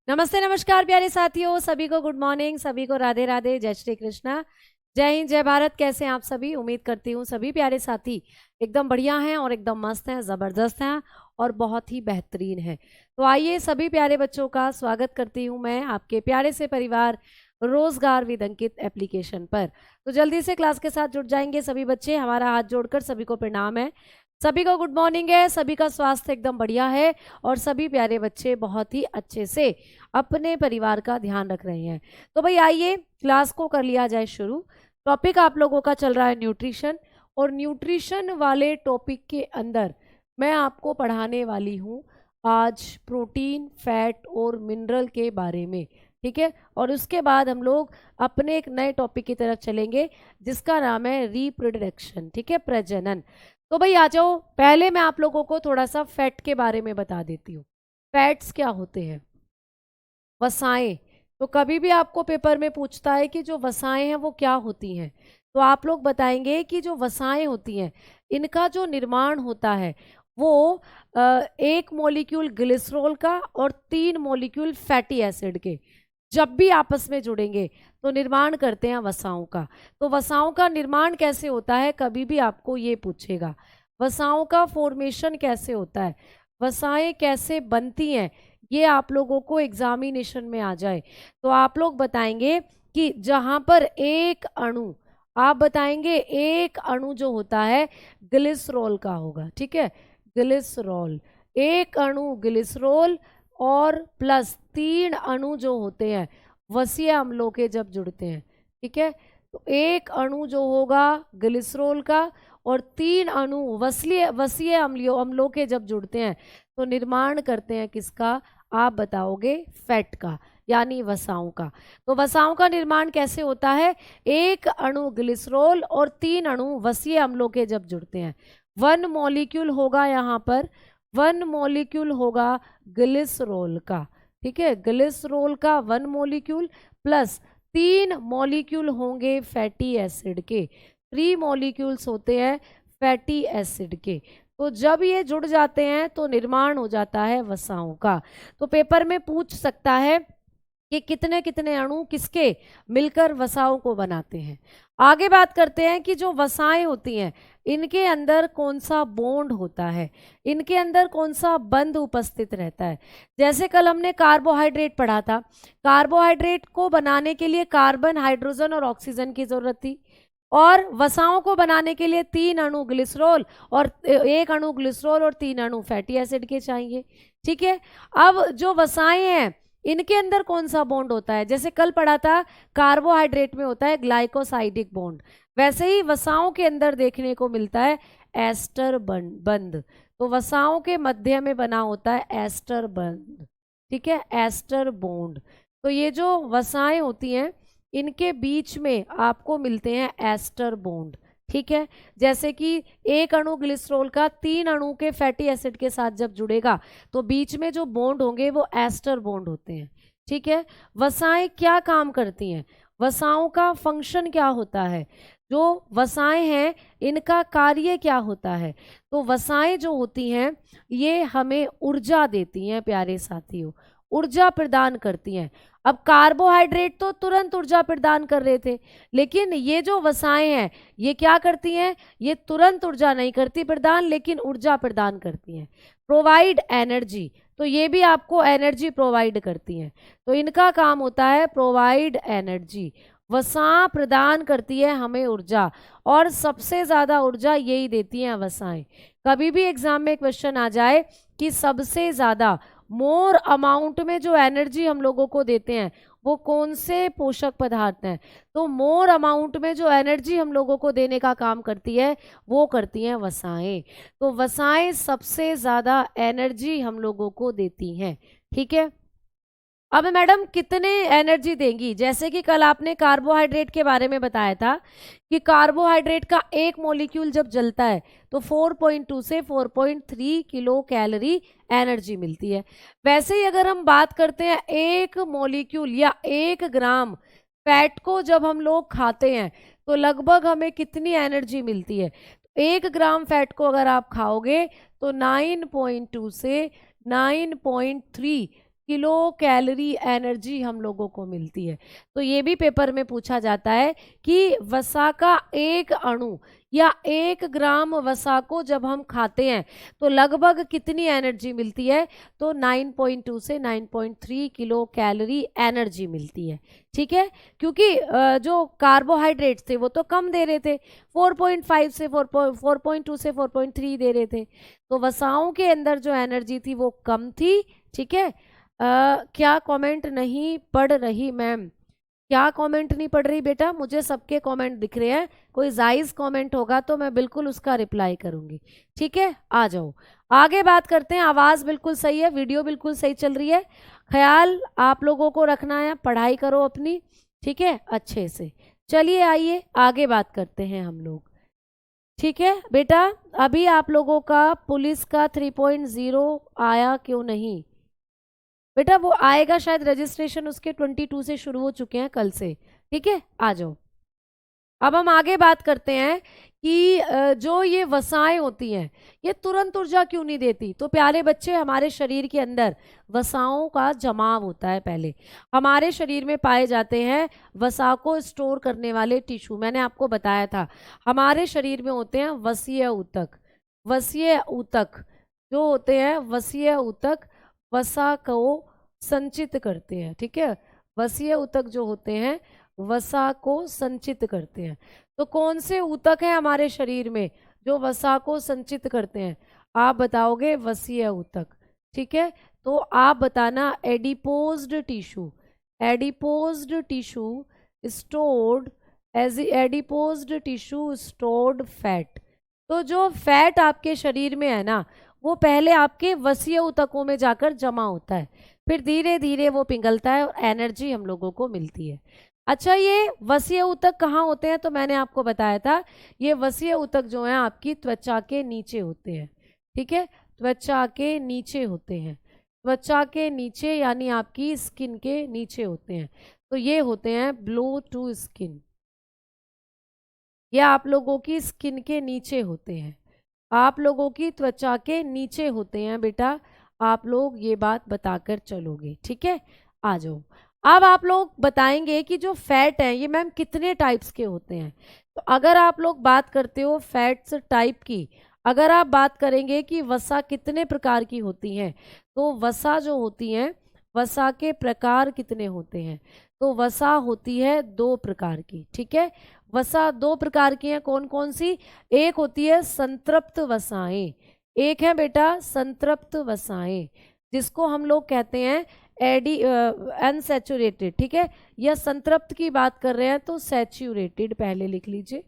नमस्ते नमस्कार प्यारे साथियों, सभी को गुड मॉर्निंग, सभी को राधे राधे, जय श्री कृष्णा, जय हिंद, जय भारत। कैसे हैं आप सभी? उम्मीद करती हूँ सभी प्यारे साथी एकदम बढ़िया हैं और एकदम मस्त हैं, ज़बरदस्त हैं और बहुत ही बेहतरीन हैं। तो आइए सभी प्यारे बच्चों का स्वागत करती हूँ मैं आपके प्यारे से परिवार रोजगार विद अंकित एप्लीकेशन पर। तो जल्दी से क्लास के साथ जुड़ जाएंगे सभी बच्चे। हमारा हाथ जोड़कर सभी को प्रणाम है, सभी को गुड मॉर्निंग है, सभी का स्वास्थ्य एकदम बढ़िया है और सभी प्यारे बच्चे बहुत ही अच्छे से अपने परिवार का ध्यान रख रहे हैं। तो भाई आइए क्लास को कर लिया जाए शुरू। टॉपिक आप लोगों का चल रहा है न्यूट्रिशन, और न्यूट्रिशन वाले टॉपिक के अंदर मैं आपको पढ़ाने वाली हूँ आज प्रोटीन, फैट और मिनरल के बारे में। ठीक है, और उसके बाद हम लोग अपने एक नए टॉपिक की तरफ चलेंगे जिसका नाम है रिप्रोडक्शन। ठीक है, प्रजनन। तो भाई आ जाओ, पहले मैं आप लोगों को थोड़ा सा फैट के बारे में बता देती हूँ। फैट्स क्या होते हैं? वसाएं। तो कभी भी आपको पेपर में पूछता है कि जो वसाएं हैं वो क्या होती हैं, तो आप लोग बताएंगे कि जो वसाएं होती हैं इनका जो निर्माण होता है वो एक मॉलिक्यूल ग्लिसरॉल का और 3 मॉलिक्यूल फैटी एसिड के जब भी आपस में जुड़ेंगे तो निर्माण करते हैं वसाओं का। तो वसाओं का निर्माण कैसे होता है, कभी भी आपको ये पूछेगा। वसाओं का फॉर्मेशन कैसे होता है, वसाएं कैसे बनती हैं, ये आप लोगों को एग्जामिनेशन में आ जाए तो आप लोग बताएंगे कि जहां पर एक अणु, आप बताएंगे एक अणु जो होता है ग्लिसरॉल का होगा। ठीक है, ग्लिसरॉल, एक अणु ग्लिसरॉल और प्लस 3 अणु जो होते हैं वसीय अम्लों के जब जुड़ते हैं। ठीक है, तो एक अणु जो होगा ग्लिसरॉल का और 3 अणु वसीय अम्लों के जब जुड़ते हैं तो निर्माण करते हैं किसका? आप बताओगे फैट का, यानी वसाओं का। तो वसाओं का निर्माण कैसे होता है? एक अणु ग्लिसरॉल और 3 अणु वसीय अम्लों के जब जुड़ते हैं, 1 मॉलिक्यूल होगा यहाँ पर, 1 मॉलिक्यूल होगा ग्लिसरॉल का। ठीक है, ग्लिसरॉल का 1 मॉलिक्यूल प्लस 3 मॉलिक्यूल होंगे फैटी एसिड के, 3 मॉलिक्यूल्स होते हैं फैटी एसिड के। तो जब ये जुड़ जाते हैं तो निर्माण हो जाता है वसाओं का। तो पेपर में पूछ सकता है कि कितने कितने अणु किसके मिलकर वसाओं को बनाते हैं। आगे बात करते हैं कि जो वसाएं होती हैं इनके अंदर कौन सा बॉन्ड होता है, इनके अंदर कौन सा बंध उपस्थित रहता है। जैसे कल हमने कार्बोहाइड्रेट पढ़ा था, कार्बोहाइड्रेट को बनाने के लिए कार्बन, हाइड्रोजन और ऑक्सीजन की जरूरत थी, और वसाओं को बनाने के लिए 3 अणु ग्लिसरॉल और 1 अणु ग्लिसरॉल और 3 अणु फैटी एसिड के चाहिए। ठीक है, अब जो वसाएं हैं इनके अंदर कौन सा बॉन्ड होता है? जैसे कल पढ़ा था कार्बोहाइड्रेट में होता है ग्लाइकोसाइडिक बॉन्ड, वैसे ही वसाओं के अंदर देखने को मिलता है एस्टर बंध। तो वसाओं के मध्य में बना होता है एस्टर बंध। ठीक है, एस्टर बॉन्ड। तो ये जो वसाएं होती हैं इनके बीच में आपको मिलते हैं एस्टर बॉन्ड। ठीक है, जैसे कि एक अणु ग्लिसरॉल का 3 अणु के फैटी एसिड के साथ जब जुड़ेगा तो बीच में जो बॉन्ड होंगे वो एस्टर बॉन्ड होते हैं। ठीक है, वसाएं क्या काम करती हैं, वसाओं का फंक्शन क्या होता है, जो वसाएं हैं इनका कार्य क्या होता है? तो वसाएं जो होती हैं ये हमें ऊर्जा देती हैं प्यारे साथियों, ऊर्जा प्रदान करती हैं। अब कार्बोहाइड्रेट तो तुरंत ऊर्जा प्रदान कर रहे थे, लेकिन ये जो वसाएं हैं ये क्या करती हैं? ये तुरंत ऊर्जा नहीं करती प्रदान, लेकिन ऊर्जा प्रदान करती हैं, प्रोवाइड एनर्जी। तो ये भी आपको एनर्जी प्रोवाइड करती हैं, तो इनका काम होता है प्रोवाइड एनर्जी। वसा प्रदान करती है हमें ऊर्जा, और सबसे ज्यादा ऊर्जा यही देती हैं वसाएं। कभी भी एग्जाम में क्वेश्चन आ जाए कि सबसे ज्यादा मोर अमाउंट में जो एनर्जी हम लोगों को देते हैं वो कौन से पोषक पदार्थ हैं, तो मोर अमाउंट में जो एनर्जी हम लोगों को देने का काम करती है वो करती हैं वसाएं। तो वसाएं सबसे ज्यादा एनर्जी हम लोगों को देती हैं। ठीक है, अब मैडम कितने एनर्जी देंगी? जैसे कि कल आपने कार्बोहाइड्रेट के बारे में बताया था कि कार्बोहाइड्रेट का एक मॉलिक्यूल जब जलता है तो 4.2 से 4.3 किलो कैलोरी एनर्जी मिलती है। वैसे ही अगर हम बात करते हैं एक मॉलिक्यूल या 1 ग्राम फैट को जब हम लोग खाते हैं तो लगभग हमें कितनी एनर्जी मिलती है? 1 ग्राम फैट को अगर आप खाओगे तो 9.2 से 9.3 किलो कैलोरी एनर्जी हम लोगों को मिलती है। तो ये भी पेपर में पूछा जाता है कि वसा का एक अणु या 1 ग्राम वसा को जब हम खाते हैं तो लगभग कितनी एनर्जी मिलती है, तो 9.2 से 9.3 किलो कैलोरी एनर्जी मिलती है। ठीक है, क्योंकि जो कार्बोहाइड्रेट्स थे वो तो कम दे रहे थे, 4.5 से 4.2 से 4.3 दे रहे थे, तो वसाओं के अंदर जो एनर्जी थी वो कम थी। ठीक है, क्या कमेंट नहीं पढ़ रही मैम? क्या कमेंट नहीं पढ़ रही बेटा? मुझे सबके कमेंट दिख रहे हैं, कोई जायज कमेंट होगा तो मैं बिल्कुल उसका रिप्लाई करूंगी। ठीक है, आ जाओ आगे बात करते हैं। आवाज़ बिल्कुल सही है, वीडियो बिल्कुल सही चल रही है, ख्याल आप लोगों को रखना है, पढ़ाई करो अपनी। ठीक है, अच्छे से। चलिए आइए आगे बात करते हैं हम लोग। ठीक है बेटा, अभी आप लोगों का पुलिस का 3.0 आया क्यों नहीं? बेटा वो आएगा शायद, रजिस्ट्रेशन उसके 22 से शुरू हो चुके हैं कल से। ठीक है, आ जाओ। अब हम आगे बात करते हैं कि जो ये वसाएं होती हैं ये तुरंत ऊर्जा क्यों नहीं देती। तो प्यारे बच्चे, हमारे शरीर के अंदर वसाओं का जमाव होता है। पहले हमारे शरीर में पाए जाते हैं वसा को स्टोर करने वाले टिश्यू। मैंने आपको बताया था हमारे शरीर में होते हैं वसीय ऊतक। वसीय ऊतक जो होते हैं, वसीय ऊतक वसा को संचित करते हैं। ठीक है, वसीय ऊतक जो होते हैं वसा को संचित करते हैं। तो कौन से ऊतक हैं हमारे शरीर में जो वसा को संचित करते हैं? आप बताओगे वसीय ऊतक। ठीक है, तो आप बताना adipose tissue. Adipose tissue stored as adipose tissue stored fat. तो जो फैट आपके शरीर में है ना, वो पहले आपके वसीय ऊतकों में जाकर जमा होता है, फिर धीरे धीरे वो पिघलता है और एनर्जी हम लोगों को मिलती है। अच्छा, ये वसीय ऊतक कहाँ होते हैं? तो मैंने आपको बताया था ये वसीय ऊतक जो है आपकी त्वचा के नीचे होते हैं। ठीक है, त्वचा के नीचे होते हैं, त्वचा के नीचे यानी आपकी स्किन के नीचे होते हैं। तो ये होते हैं ब्लो टू स्किन, ये आप लोगों की स्किन के नीचे होते हैं, आप लोगों की त्वचा के नीचे होते हैं बेटा। आप लोग ये बात बताकर चलोगे। ठीक है, आ जाओ। अब आप लोग बताएंगे कि जो फैट है ये मैम कितने टाइप्स के होते हैं। तो अगर आप लोग बात करते हो फैट्स टाइप की, अगर आप बात करेंगे कि वसा कितने प्रकार की होती हैं, तो वसा जो होती हैं, वसा के प्रकार कितने होते हैं? तो वसा होती है 2 प्रकार की। ठीक है, वसा 2 प्रकार की है। कौन कौन सी? एक होती है संतृप्त वसाएं, एक है बेटा संतृप्त वसाएं, जिसको हम लोग कहते हैं अनसैचुरेटेड। ठीक है, या संतृप्त की बात कर रहे हैं तो सैचुरेटेड, पहले लिख लीजिए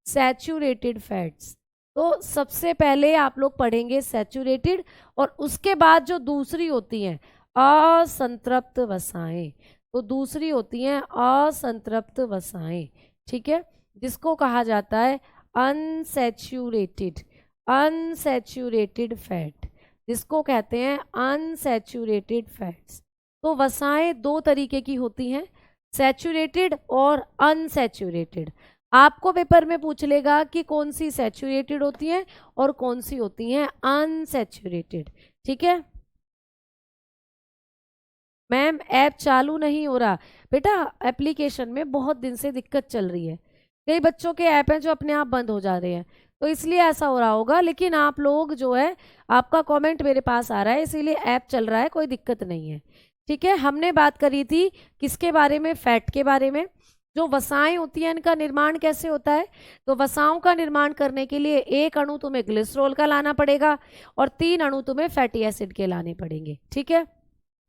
सैचुरेटेड फैट्स। तो सबसे पहले आप लोग पढ़ेंगे सैचुरेटेड, और उसके बाद जो दूसरी होती हैं असंतृप्त वसाएं। तो दूसरी होती हैं असंतृप्त वसाएं। ठीक है, जिसको कहा जाता है अनसैचुरेटेड, अनसैचुरेटेड फैट, जिसको कहते हैं अनसैचुरेटेड फैट्स। तो वसाएं 2 तरीके की होती हैं, सैचुरेटेड और अनसैचुरेटेड। आपको पेपर में पूछ लेगा कि कौन सी सैचुरेटेड होती हैं और कौन सी होती हैं अनसैचुरेटेड। ठीक है मैम, ऐप चालू नहीं हो रहा बेटा, एप्लीकेशन में बहुत दिन से दिक्कत चल रही है, कई बच्चों के ऐप हैं जो अपने आप बंद हो जा रहे हैं, तो इसलिए ऐसा हो रहा होगा। लेकिन आप लोग जो है, आपका कमेंट मेरे पास आ रहा है, इसीलिए ऐप चल रहा है, कोई दिक्कत नहीं है। ठीक है, हमने बात करी थी किसके बारे में? फैट के बारे में। जो वसाएं होती हैं इनका निर्माण कैसे होता है? तो वसाओं का निर्माण करने के लिए 1 अणु तुम्हें ग्लिसरॉल का लाना पड़ेगा और 3 अणु तुम्हें फैटी एसिड के लाने पड़ेंगे। ठीक है,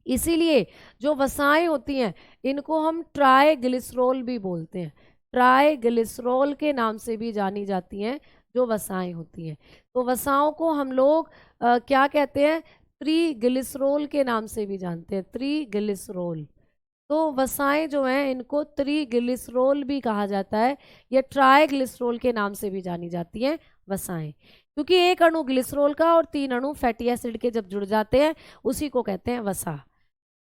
इसीलिए जो वसाएं होती हैं इनको हम ट्राइग्लिसरॉल भी बोलते हैं, ट्राइग्लिसरॉल के नाम से भी जानी जाती हैं जो वसाएं होती हैं। तो वसाओं को हम लोग क्या कहते हैं? त्रिग्लिसरॉल के नाम से भी जानते हैं, त्रिग्लिसरॉल। तो वसाएं जो हैं इनको त्रिग्लिसरॉल भी कहा जाता है, या ट्राइग्लिसरॉल के नाम से भी जानी जाती हैं वसाएं, क्योंकि 1 अणु ग्लिसरॉल का और 3 अणु फैटी एसिड के जब जुड़ जाते हैं उसी को कहते हैं वसा।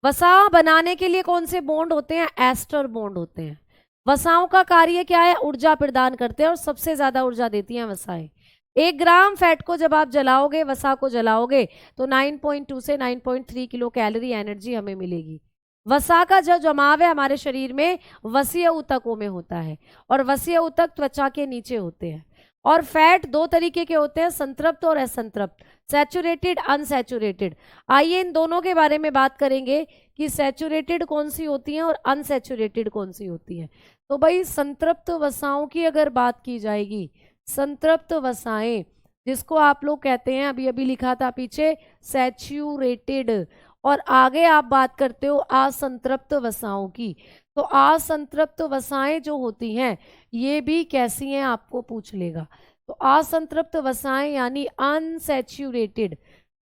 वसा बनाने के लिए कौन से बॉन्ड होते हैं? एस्टर बॉन्ड होते हैं। वसाओं का कार्य क्या है? ऊर्जा प्रदान करते हैं और सबसे ज्यादा ऊर्जा देती हैं वसाएं। 1 ग्राम फैट को जब आप जलाओगे, वसा को जलाओगे, तो 9.2 से 9.3 किलो कैलोरी एनर्जी हमें मिलेगी। वसा का जो जमाव है हमारे शरीर में वसीय ऊतकों में होता है, और वसीय ऊतक त्वचा के नीचे होते हैं। और फैट 2 तरीके के होते हैं, संतृप्त और असंतृप्त, सैचुरेटेड, अनसैचुरेटेड। आइए इन दोनों के बारे में बात करेंगे कि सैचुरेटेड कौन सी होती हैं और अनसैचुरेटेड कौन सी होती हैं। तो भाई संतृप्त वसाओं की अगर बात की जाएगी, संतृप्त वसाएं जिसको आप लोग कहते हैं, अभी अभी लिखा था पीछे, सैचुरेटेड, और आगे आप बात करते हो असंतृप्त वसाओं की। तो असंतृप्त वसाएं जो होती हैं ये भी कैसी हैं आपको पूछ लेगा। तो असंतृप्त वसाएं यानी अनसैचुरेटेड,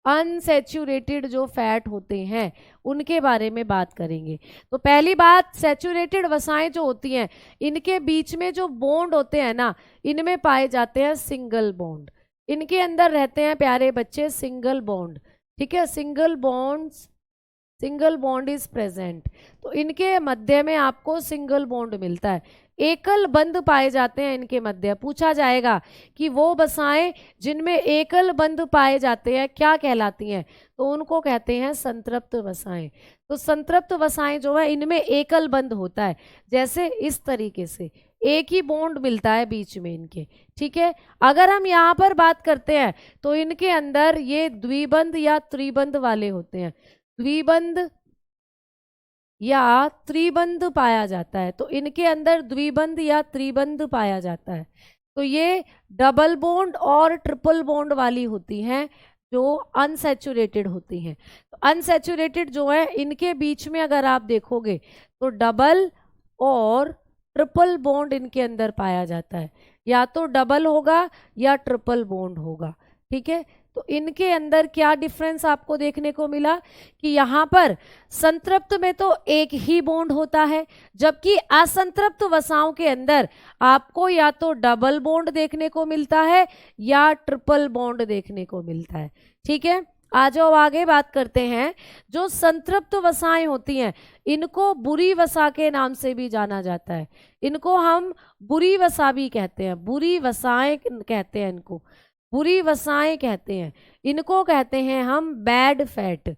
अनसैचुरेटेड जो फैट होते हैं उनके बारे में बात करेंगे। तो पहली बात, सैचुरेटेड वसाएं जो होती हैं इनके बीच में जो बॉन्ड होते हैं ना, इनमें पाए जाते हैं सिंगल बॉन्ड। इनके अंदर रहते हैं प्यारे बच्चे सिंगल बॉन्ड, ठीक है, single bonds, single bond is present. तो इनके मध्य में आपको सिंगल बॉन्ड मिलता है। एकल बंध पाए जाते हैं इनके मध्य। पूछा जाएगा कि वो वसाएं जिनमें एकल बंध पाए जाते हैं क्या कहलाती हैं, तो उनको कहते हैं संतृप्त वसाएं। तो संतृप्त वसाएं जो है इनमें एकल बंध होता है, जैसे इस तरीके से एक ही बॉन्ड मिलता है बीच में इनके, ठीक है। अगर हम यहाँ पर बात करते हैं तो इनके अंदर ये द्विबंध या त्रिबंध वाले होते हैं, द्विबंध या त्रिबंध पाया जाता है। तो इनके अंदर द्विबंध या त्रिबंध पाया जाता है। तो ये डबल बॉन्ड और ट्रिपल बॉन्ड वाली होती हैं जो अनसैचुरेटेड होती हैं। तो अनसैचुरेटेड जो है इनके बीच में अगर आप देखोगे तो डबल और ट्रिपल बॉन्ड इनके अंदर पाया जाता है, या तो डबल होगा या ट्रिपल बॉन्ड होगा, ठीक है। तो इनके अंदर क्या डिफरेंस आपको देखने को मिला कि यहाँ पर संतृप्त में तो एक ही बॉन्ड होता है, जबकि असंतृप्त वसाओं के अंदर आपको या तो डबल बॉन्ड देखने को मिलता है या ट्रिपल बॉन्ड देखने को मिलता है, ठीक है। आ जाओ आगे बात करते हैं। जो संतृप्त वसाएं होती हैं इनको बुरी वसा के नाम से भी जाना जाता है। इनको हम बुरी वसा भी कहते हैं, बुरी वसाएं कहते हैं, इनको बुरी वसाएं कहते हैं। इनको कहते हैं हम बैड फैट,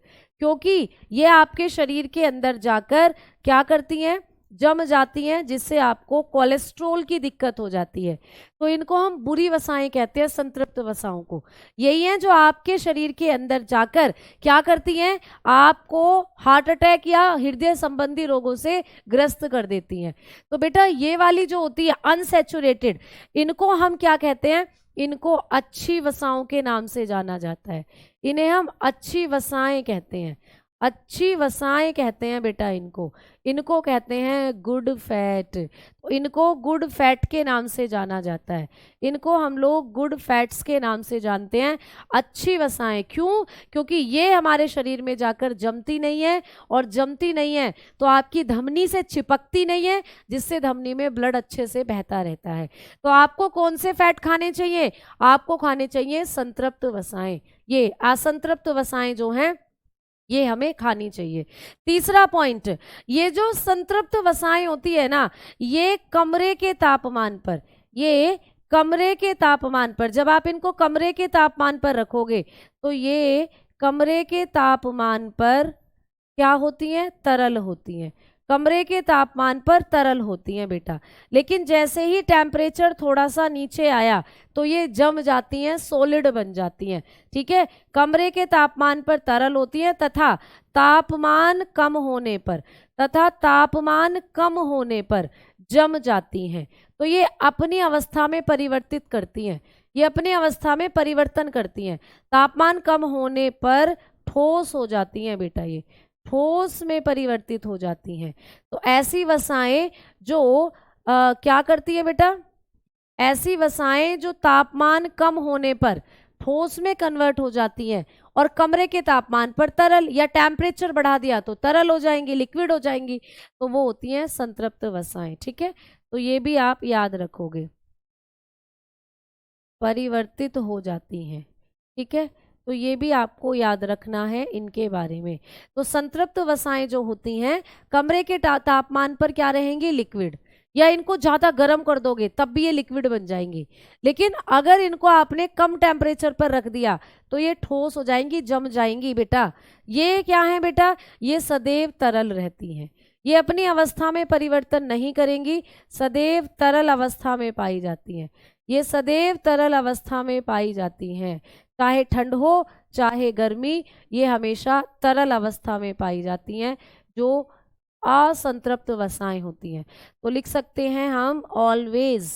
क्योंकि ये आपके शरीर के अंदर जाकर क्या करती हैं, जम जाती हैं, जिससे आपको कोलेस्ट्रोल की दिक्कत हो जाती है। तो इनको हम बुरी वसाएं कहते हैं, संतृप्त वसाओं को। यही हैं जो आपके शरीर के अंदर जाकर क्या करती हैं, आपको हार्ट अटैक या हृदय संबंधी रोगों से ग्रस्त कर देती हैं। तो बेटा ये वाली जो होती है अनसैचुरेटेड, इनको हम क्या कहते हैं, इनको अच्छी वसाओं के नाम से जाना जाता है। इन्हें हम अच्छी वसाएं कहते हैं, अच्छी वसाएं कहते हैं बेटा इनको। इनको कहते हैं गुड फैट, इनको गुड फैट के नाम से जाना जाता है। इनको हम लोग गुड फैट्स के नाम से जानते हैं, अच्छी वसाएं। क्यों? क्योंकि ये हमारे शरीर में जाकर जमती नहीं है, और जमती नहीं है तो आपकी धमनी से चिपकती नहीं है, जिससे धमनी में ब्लड अच्छे से बहता रहता है। तो आपको कौन से फैट खाने चाहिए, आपको खाने चाहिए संतृप्त वसाएं। ये असंतृप्त वसाएं जो हैं ये हमें खानी चाहिए। तीसरा पॉइंट, ये जो संतृप्त वसाएं होती है ना, ये कमरे के तापमान पर, ये कमरे के तापमान पर, जब आप इनको कमरे के तापमान पर रखोगे तो ये कमरे के तापमान पर क्या होती हैं, तरल होती हैं। कमरे के तापमान पर तरल होती हैं बेटा, लेकिन जैसे ही टेम्परेचर थोड़ा सा नीचे आया तो ये जम जाती हैं, सॉलिड बन जाती हैं, ठीक है। कमरे के तापमान पर तरल होती हैं तथा तापमान कम होने पर, तथा तापमान कम होने पर जम जाती हैं। तो ये अपनी अवस्था में परिवर्तित करती हैं, ये अपनी अवस्था में परिवर्तन करती हैं। तापमान कम होने पर ठोस हो जाती हैं बेटा, ये ठोस में परिवर्तित हो जाती हैं। तो ऐसी वसाएं जो क्या करती है बेटा, ऐसी वसाएं जो तापमान कम होने पर ठोस में कन्वर्ट हो जाती हैं, और कमरे के तापमान पर तरल, या टेम्परेचर बढ़ा दिया तो तरल हो जाएंगी, लिक्विड हो जाएंगी, तो वो होती हैं संतृप्त वसाएं, ठीक है। तो ये भी आप याद रखोगे, परिवर्तित हो जाती हैं, ठीक है। तो ये भी आपको याद रखना है इनके बारे में। तो संतृप्त वसाएं जो होती हैं कमरे के तापमान पर क्या रहेंगी, लिक्विड, या इनको ज़्यादा गर्म कर दोगे तब भी ये लिक्विड बन जाएंगी। लेकिन अगर इनको आपने कम टेम्परेचर पर रख दिया तो ये ठोस हो जाएंगी, जम जाएंगी बेटा। ये क्या है बेटा, ये सदैव तरल रहती हैं, ये अपनी अवस्था में परिवर्तन नहीं करेंगी, सदैव तरल अवस्था में पाई जाती हैं। ये सदैव तरल अवस्था में पाई जाती हैं, चाहे ठंड हो चाहे गर्मी, ये हमेशा तरल अवस्था में पाई जाती हैं, जो असंतृप्त वसाएं होती हैं। तो लिख सकते हैं हम always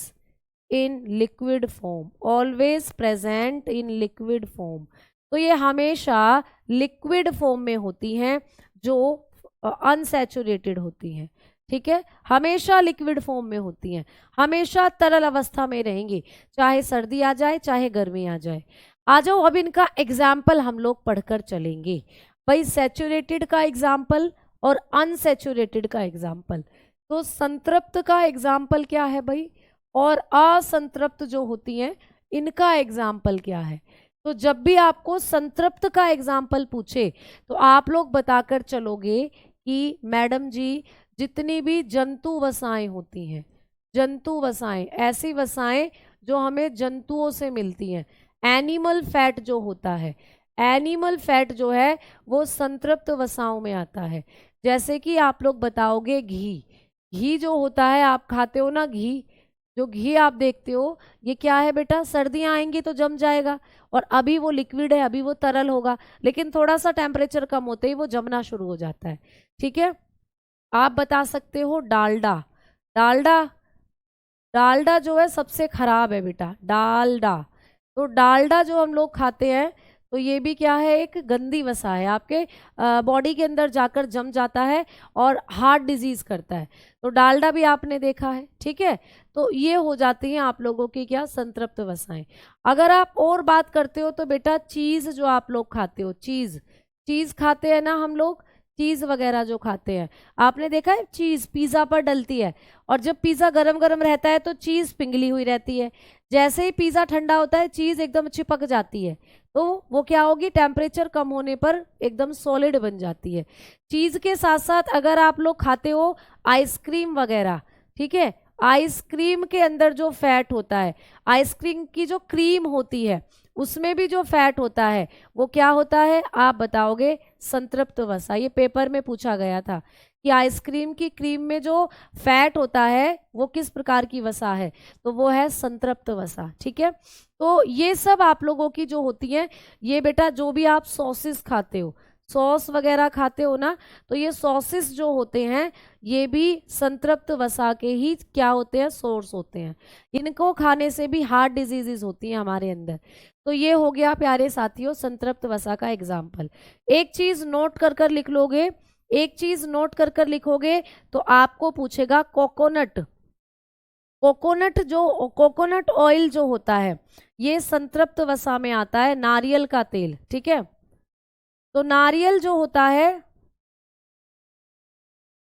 in liquid form, always present in liquid form. तो ये हमेशा लिक्विड फॉर्म में होती हैं, जो अनसैचुरेटेड होती हैं। ठीक है, हमेशा लिक्विड फॉर्म में होती हैं, हमेशा तरल अवस्था में रहेंगी, चाहे सर्दी आ जाए चाहे गर्मी आ जाए। आ जाओ अब इनका एग्जाम्पल हम लोग पढ़कर चलेंगे भाई, सैचुरेटेड का एग्जाम्पल और अनसैचुरेटेड का एग्जाम्पल। तो संतृप्त का एग्जाम्पल क्या है भाई, और असंतृप्त जो होती हैं इनका एग्जाम्पल क्या है। तो जब भी आपको संतृप्त का एग्जाम्पल पूछे तो आप लोग बताकर चलोगे कि मैडम जी जितनी भी जंतु वसाएं होती हैं, जंतु वसाएं, ऐसी वसाएं जो हमें जंतुओं से मिलती हैं, एनिमल फैट जो होता है, एनिमल फैट जो है वो संतृप्त वसाओं में आता है। जैसे कि आप लोग बताओगे घी, घी जो होता है आप खाते हो ना, घी, जो घी आप देखते हो ये क्या है बेटा, सर्दियाँ आएंगी तो जम जाएगा, और अभी वो लिक्विड है, अभी वो तरल होगा, लेकिन थोड़ा सा टेम्परेचर कम होते ही वो जमना शुरू हो जाता है। ठीक है, आप बता सकते हो डालडा, डालडा, डालडा जो है सबसे खराब है बेटा, डालडा। तो डालडा जो हम लोग खाते हैं तो ये भी क्या है, एक गंदी वसा है, आपके बॉडी के अंदर जाकर जम जाता है और हार्ट डिजीज करता है। तो डालडा भी आपने देखा है। ठीक है, तो ये हो जाती हैं आप लोगों की क्या, संतृप्त वसाएं। अगर आप और बात करते हो तो बेटा चीज़ जो आप लोग खाते हो, चीज़, चीज़ खाते हैं ना हम लोग, चीज़ वगैरह जो खाते हैं, आपने देखा है चीज़ पिज़्ज़ा पर डलती है, और जब पिज़्ज़ा गरम गरम रहता है तो चीज़ पिघली हुई रहती है, जैसे ही पिज़्ज़ा ठंडा होता है चीज़ एकदम चिपक जाती है, तो वो क्या होगी, टेम्परेचर कम होने पर एकदम सॉलिड बन जाती है। चीज़ के साथ साथ अगर आप लोग खाते हो आइसक्रीम वगैरह, ठीक है, आइसक्रीम के अंदर जो फैट होता है, आइसक्रीम की जो क्रीम होती है उसमें भी जो फैट होता है वो क्या होता है, आप बताओगे संतृप्त वसा। ये पेपर में पूछा गया था कि आइसक्रीम की क्रीम में जो फैट होता है वो किस प्रकार की वसा है, तो वो है संतृप्त वसा। ठीक है, तो ये सब आप लोगों की जो होती है, ये बेटा जो भी आप सॉसेस खाते हो, सॉस वगैरह खाते हो ना, तो ये सॉसेस जो होते हैं ये भी संतृप्त वसा के ही क्या होते हैं, सोर्स होते हैं। इनको खाने से भी हार्ट डिजीजेज होती हैं हमारे अंदर। तो ये हो गया प्यारे साथियों संतृप्त वसा का एग्जाम्पल। एक चीज नोट कर कर लिख लोगे, एक चीज नोट कर कर लिखोगे तो आपको पूछेगा कोकोनट, कोकोनट जो, कोकोनट ऑयल जो होता है ये संतृप्त वसा में आता है, नारियल का तेल। ठीक है, तो नारियल जो होता है,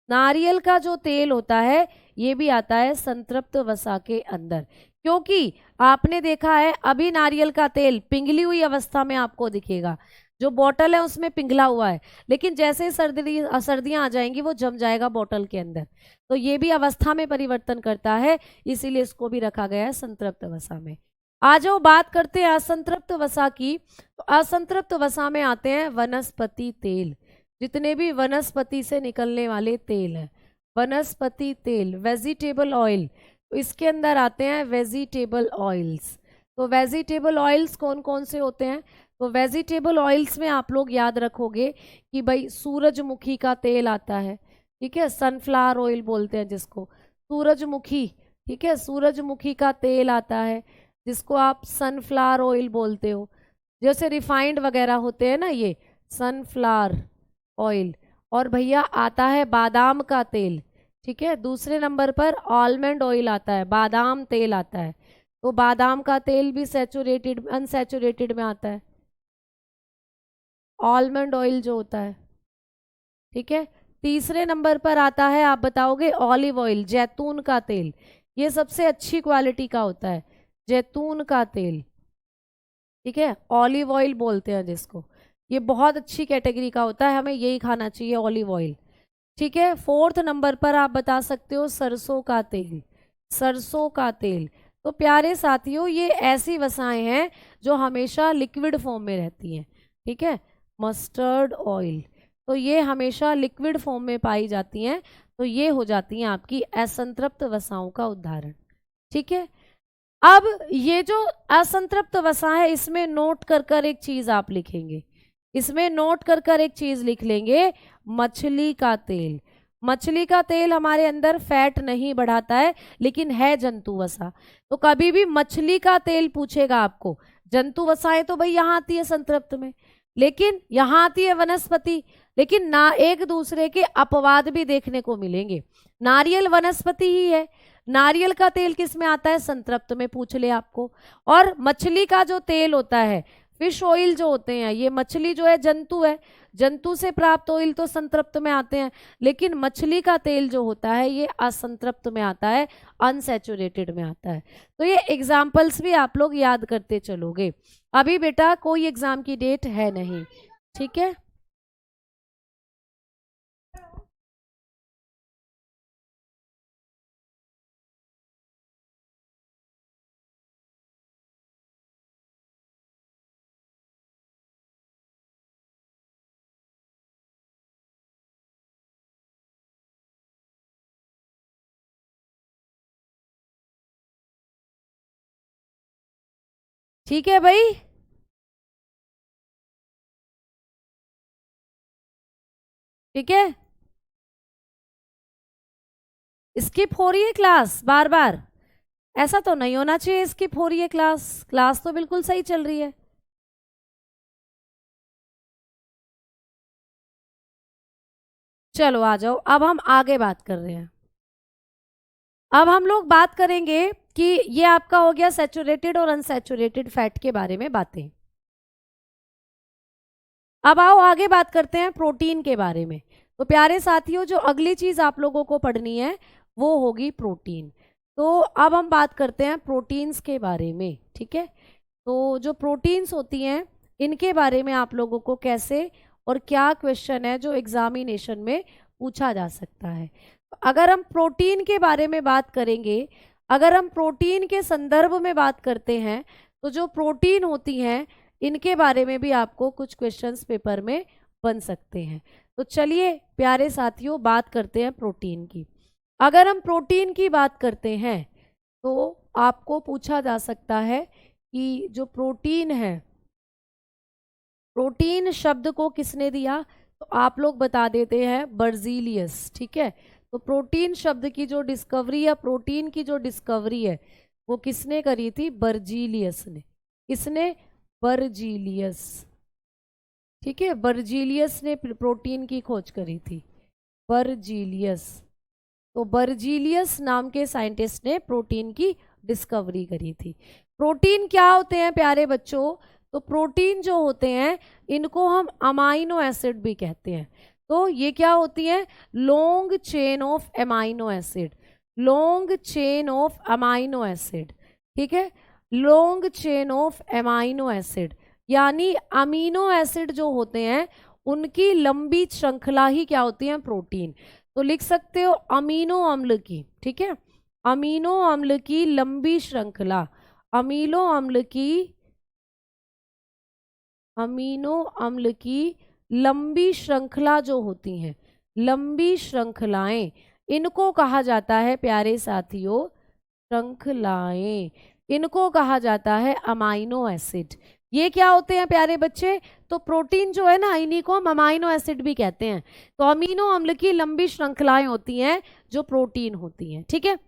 नारियल का जो तेल होता है ये भी आता है संतृप्त वसा के अंदर, क्योंकि आपने देखा है अभी नारियल का तेल पिघली हुई अवस्था में आपको दिखेगा, जो बोतल है उसमें पिघला हुआ है, लेकिन जैसे सर्दियां आ जाएंगी वो जम जाएगा बोतल के अंदर। तो ये भी अवस्था में परिवर्तन करता है, इसीलिए इसको भी रखा गया है संतृप्त वसा में। आ जाओ बात करते हैं असंतृप्त वसा की। तो असंतृप्त वसा में आते हैं वनस्पति तेल, जितने भी वनस्पति से निकलने वाले तेल हैं, वनस्पति तेल, वेजिटेबल ऑयल, तो इसके अंदर आते हैं वेजिटेबल ऑयल्स। तो वेजिटेबल ऑयल्स कौन कौन से होते हैं, तो वेजिटेबल ऑयल्स में आप लोग याद रखोगे कि भाई सूरजमुखी का तेल आता है, ठीक है, सनफ्लावर ऑयल बोलते हैं जिसको, सूरजमुखी, ठीक है, सूरजमुखी का तेल आता है जिसको आप सनफ्लावर ऑयल बोलते हो। जैसे रिफाइंड वगैरह होते हैं ना, ये सनफ्लावर ऑयल। और भैया आता है बादाम का तेल, ठीक है, दूसरे नंबर पर आलमंड ऑयल आता है, बादाम तेल आता है। तो बादाम का तेल भी सैचुरेटेड, अनसैचुरेटेड में आता है, आलमंड ऑयल जो होता है। ठीक है, तीसरे नंबर पर आता है, आप बताओगे ऑलिव ऑयल, जैतून का तेल, ये सबसे अच्छी क्वालिटी का होता है, जैतून का तेल। ठीक है, ऑलिव ऑयल बोलते हैं जिसको, ये बहुत अच्छी कैटेगरी का होता है, हमें यही खाना चाहिए ऑलिव ऑयल। ठीक है। 4th नंबर पर आप बता सकते हो सरसों का तेल, सरसों का तेल। तो प्यारे साथियों ये ऐसी वसाएं हैं जो हमेशा लिक्विड फॉर्म में रहती हैं, ठीक है। मस्टर्ड ऑयल, तो ये हमेशा लिक्विड फॉर्म में पाई जाती हैं, तो ये हो जाती हैं आपकी असंतृप्त वसाओं का उदाहरण, ठीक है। अब ये जो असंतृप्त वसा है इसमें नोट कर कर एक चीज आप लिखेंगे, इसमें नोट कर कर एक चीज लिख लेंगे, मछली का तेल। मछली का तेल हमारे अंदर फैट नहीं बढ़ाता है लेकिन है जंतु वसा। तो कभी भी मछली का तेल पूछेगा आपको, जंतु वसाएं तो भाई यहाँ आती है संतृप्त में, लेकिन यहाँ आती है वनस्पति, लेकिन ना एक दूसरे के अपवाद भी देखने को मिलेंगे। नारियल वनस्पति ही है, नारियल का तेल किस में आता है, संतृप्त में पूछ ले आपको। और मछली का जो तेल होता है, फिश ऑयल जो होते हैं, ये मछली जो है जंतु है, जंतु से प्राप्त ऑयल तो संतृप्त में आते हैं, लेकिन मछली का तेल जो होता है ये असंतृप्त में आता है, अनसैचुरेटेड में आता है। तो ये एग्जाम्पल्स भी आप लोग याद करते चलोगे। अभी बेटा कोई एग्जाम की डेट है नहीं, ठीक है। ठीक है भाई, ठीक है। स्किप हो रही है क्लास बार बार, ऐसा तो नहीं होना चाहिए स्किप हो रही है क्लास, क्लास तो बिल्कुल सही चल रही है। चलो आ जाओ, अब हम आगे बात कर रहे हैं। अब हम लोग बात करेंगे कि ये आपका हो गया सैचुरेटेड और अनसैचुरेटेड फैट के बारे में बातें। अब आओ आगे बात करते हैं प्रोटीन के बारे में। तो प्यारे साथियों जो अगली चीज आप लोगों को पढ़नी है वो होगी प्रोटीन। तो अब हम बात करते हैं प्रोटीन्स के बारे में, ठीक है। तो जो प्रोटीन्स होती हैं इनके बारे में आप लोगों को कैसे और क्या क्वेश्चन है जो एग्जामिनेशन में पूछा जा सकता है। अगर हम प्रोटीन के बारे में बात करेंगे, अगर हम प्रोटीन के संदर्भ में बात करते हैं, तो जो प्रोटीन होती हैं इनके बारे में भी आपको कुछ क्वेश्चंस पेपर में बन सकते हैं। तो चलिए प्यारे साथियों बात करते हैं प्रोटीन की। अगर हम प्रोटीन की बात करते हैं तो आपको पूछा जा सकता है कि जो प्रोटीन है, प्रोटीन शब्द को किसने दिया, तो आप लोग बता देते हैं बर्जीलियस, ठीक है। तो प्रोटीन शब्द की जो डिस्कवरी या प्रोटीन की जो डिस्कवरी है वो किसने करी थी, बर्जीलियस ने। किसने, बर्जीलियस, ठीक है। बर्जीलियस ने प्रोटीन की खोज करी थी, बर्जीलियस। तो बर्जीलियस नाम के साइंटिस्ट ने प्रोटीन की डिस्कवरी करी थी। प्रोटीन क्या होते हैं प्यारे बच्चों, तो प्रोटीन जो होते हैं इनको हम अमाइनो एसिड भी कहते हैं। तो ये क्या होती है, long chain of amino acid, long chain of amino acid, ठीक है। Long chain of amino acid यानी अमीनो एसिड जो होते हैं उनकी लंबी श्रृंखला ही क्या होती है, प्रोटीन। तो लिख सकते हो अमीनो अम्ल की, ठीक है, अमीनो अम्ल की लंबी श्रृंखला, अमीनो अम्ल की, अमीनो अम्ल की लंबी श्रृंखला जो होती हैं, लंबी श्रृंखलाएं, इनको कहा जाता है प्यारे साथियों श्रृंखलाएं, इनको कहा जाता है अमाइनो एसिड। ये क्या होते हैं प्यारे बच्चे, तो प्रोटीन जो है ना इन्हीं को हम अमाइनो एसिड भी कहते हैं। तो अमीनो अम्ल की लंबी श्रृंखलाएं होती हैं जो प्रोटीन होती हैं, ठीक है।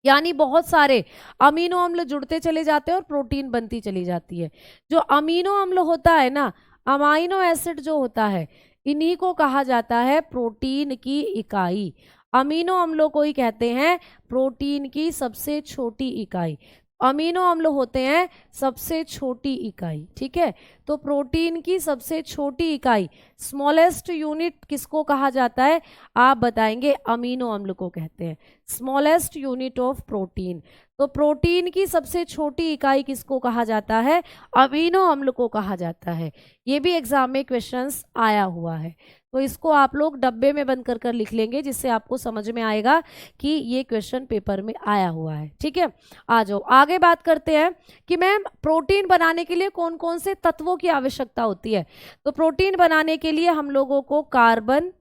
यानी बहुत सारे अमीनो अम्ल जुड़ते चले जाते हैं और प्रोटीन बनती चली जाती है। जो अमीनो अम्ल होता है ना, अमाइनो एसिड जो होता है, इन्हीं को कहा जाता है प्रोटीन की इकाई। अमीनो अम्लों को ही कहते हैं प्रोटीन की सबसे छोटी इकाई। अमीनो अम्ल होते हैं सबसे छोटी इकाई, ठीक है। तो प्रोटीन की सबसे छोटी इकाई, स्मॉलेस्ट यूनिट किसको कहा जाता है, आप बताएंगे, अमीनो अम्ल को कहते हैं, स्मॉलेस्ट यूनिट ऑफ प्रोटीन। तो प्रोटीन की सबसे छोटी इकाई किसको कहा जाता है? अमीनो अम्ल को कहा जाता है। ये भी एग्जाम में क्वेश्चंस आया हुआ है, तो इसको आप लोग डब्बे में बंद कर कर लिख लेंगे, जिससे आपको समझ में आएगा कि ये क्वेश्चन पेपर में आया हुआ है। ठीक है, आ जाओ आगे बात करते हैं कि मैम प्रोटीन बनाने के लिए कौन कौन से तत्वों की आवश्यकता होती है। तो प्रोटीन बनाने के लिए हम लोगों को कार्बन,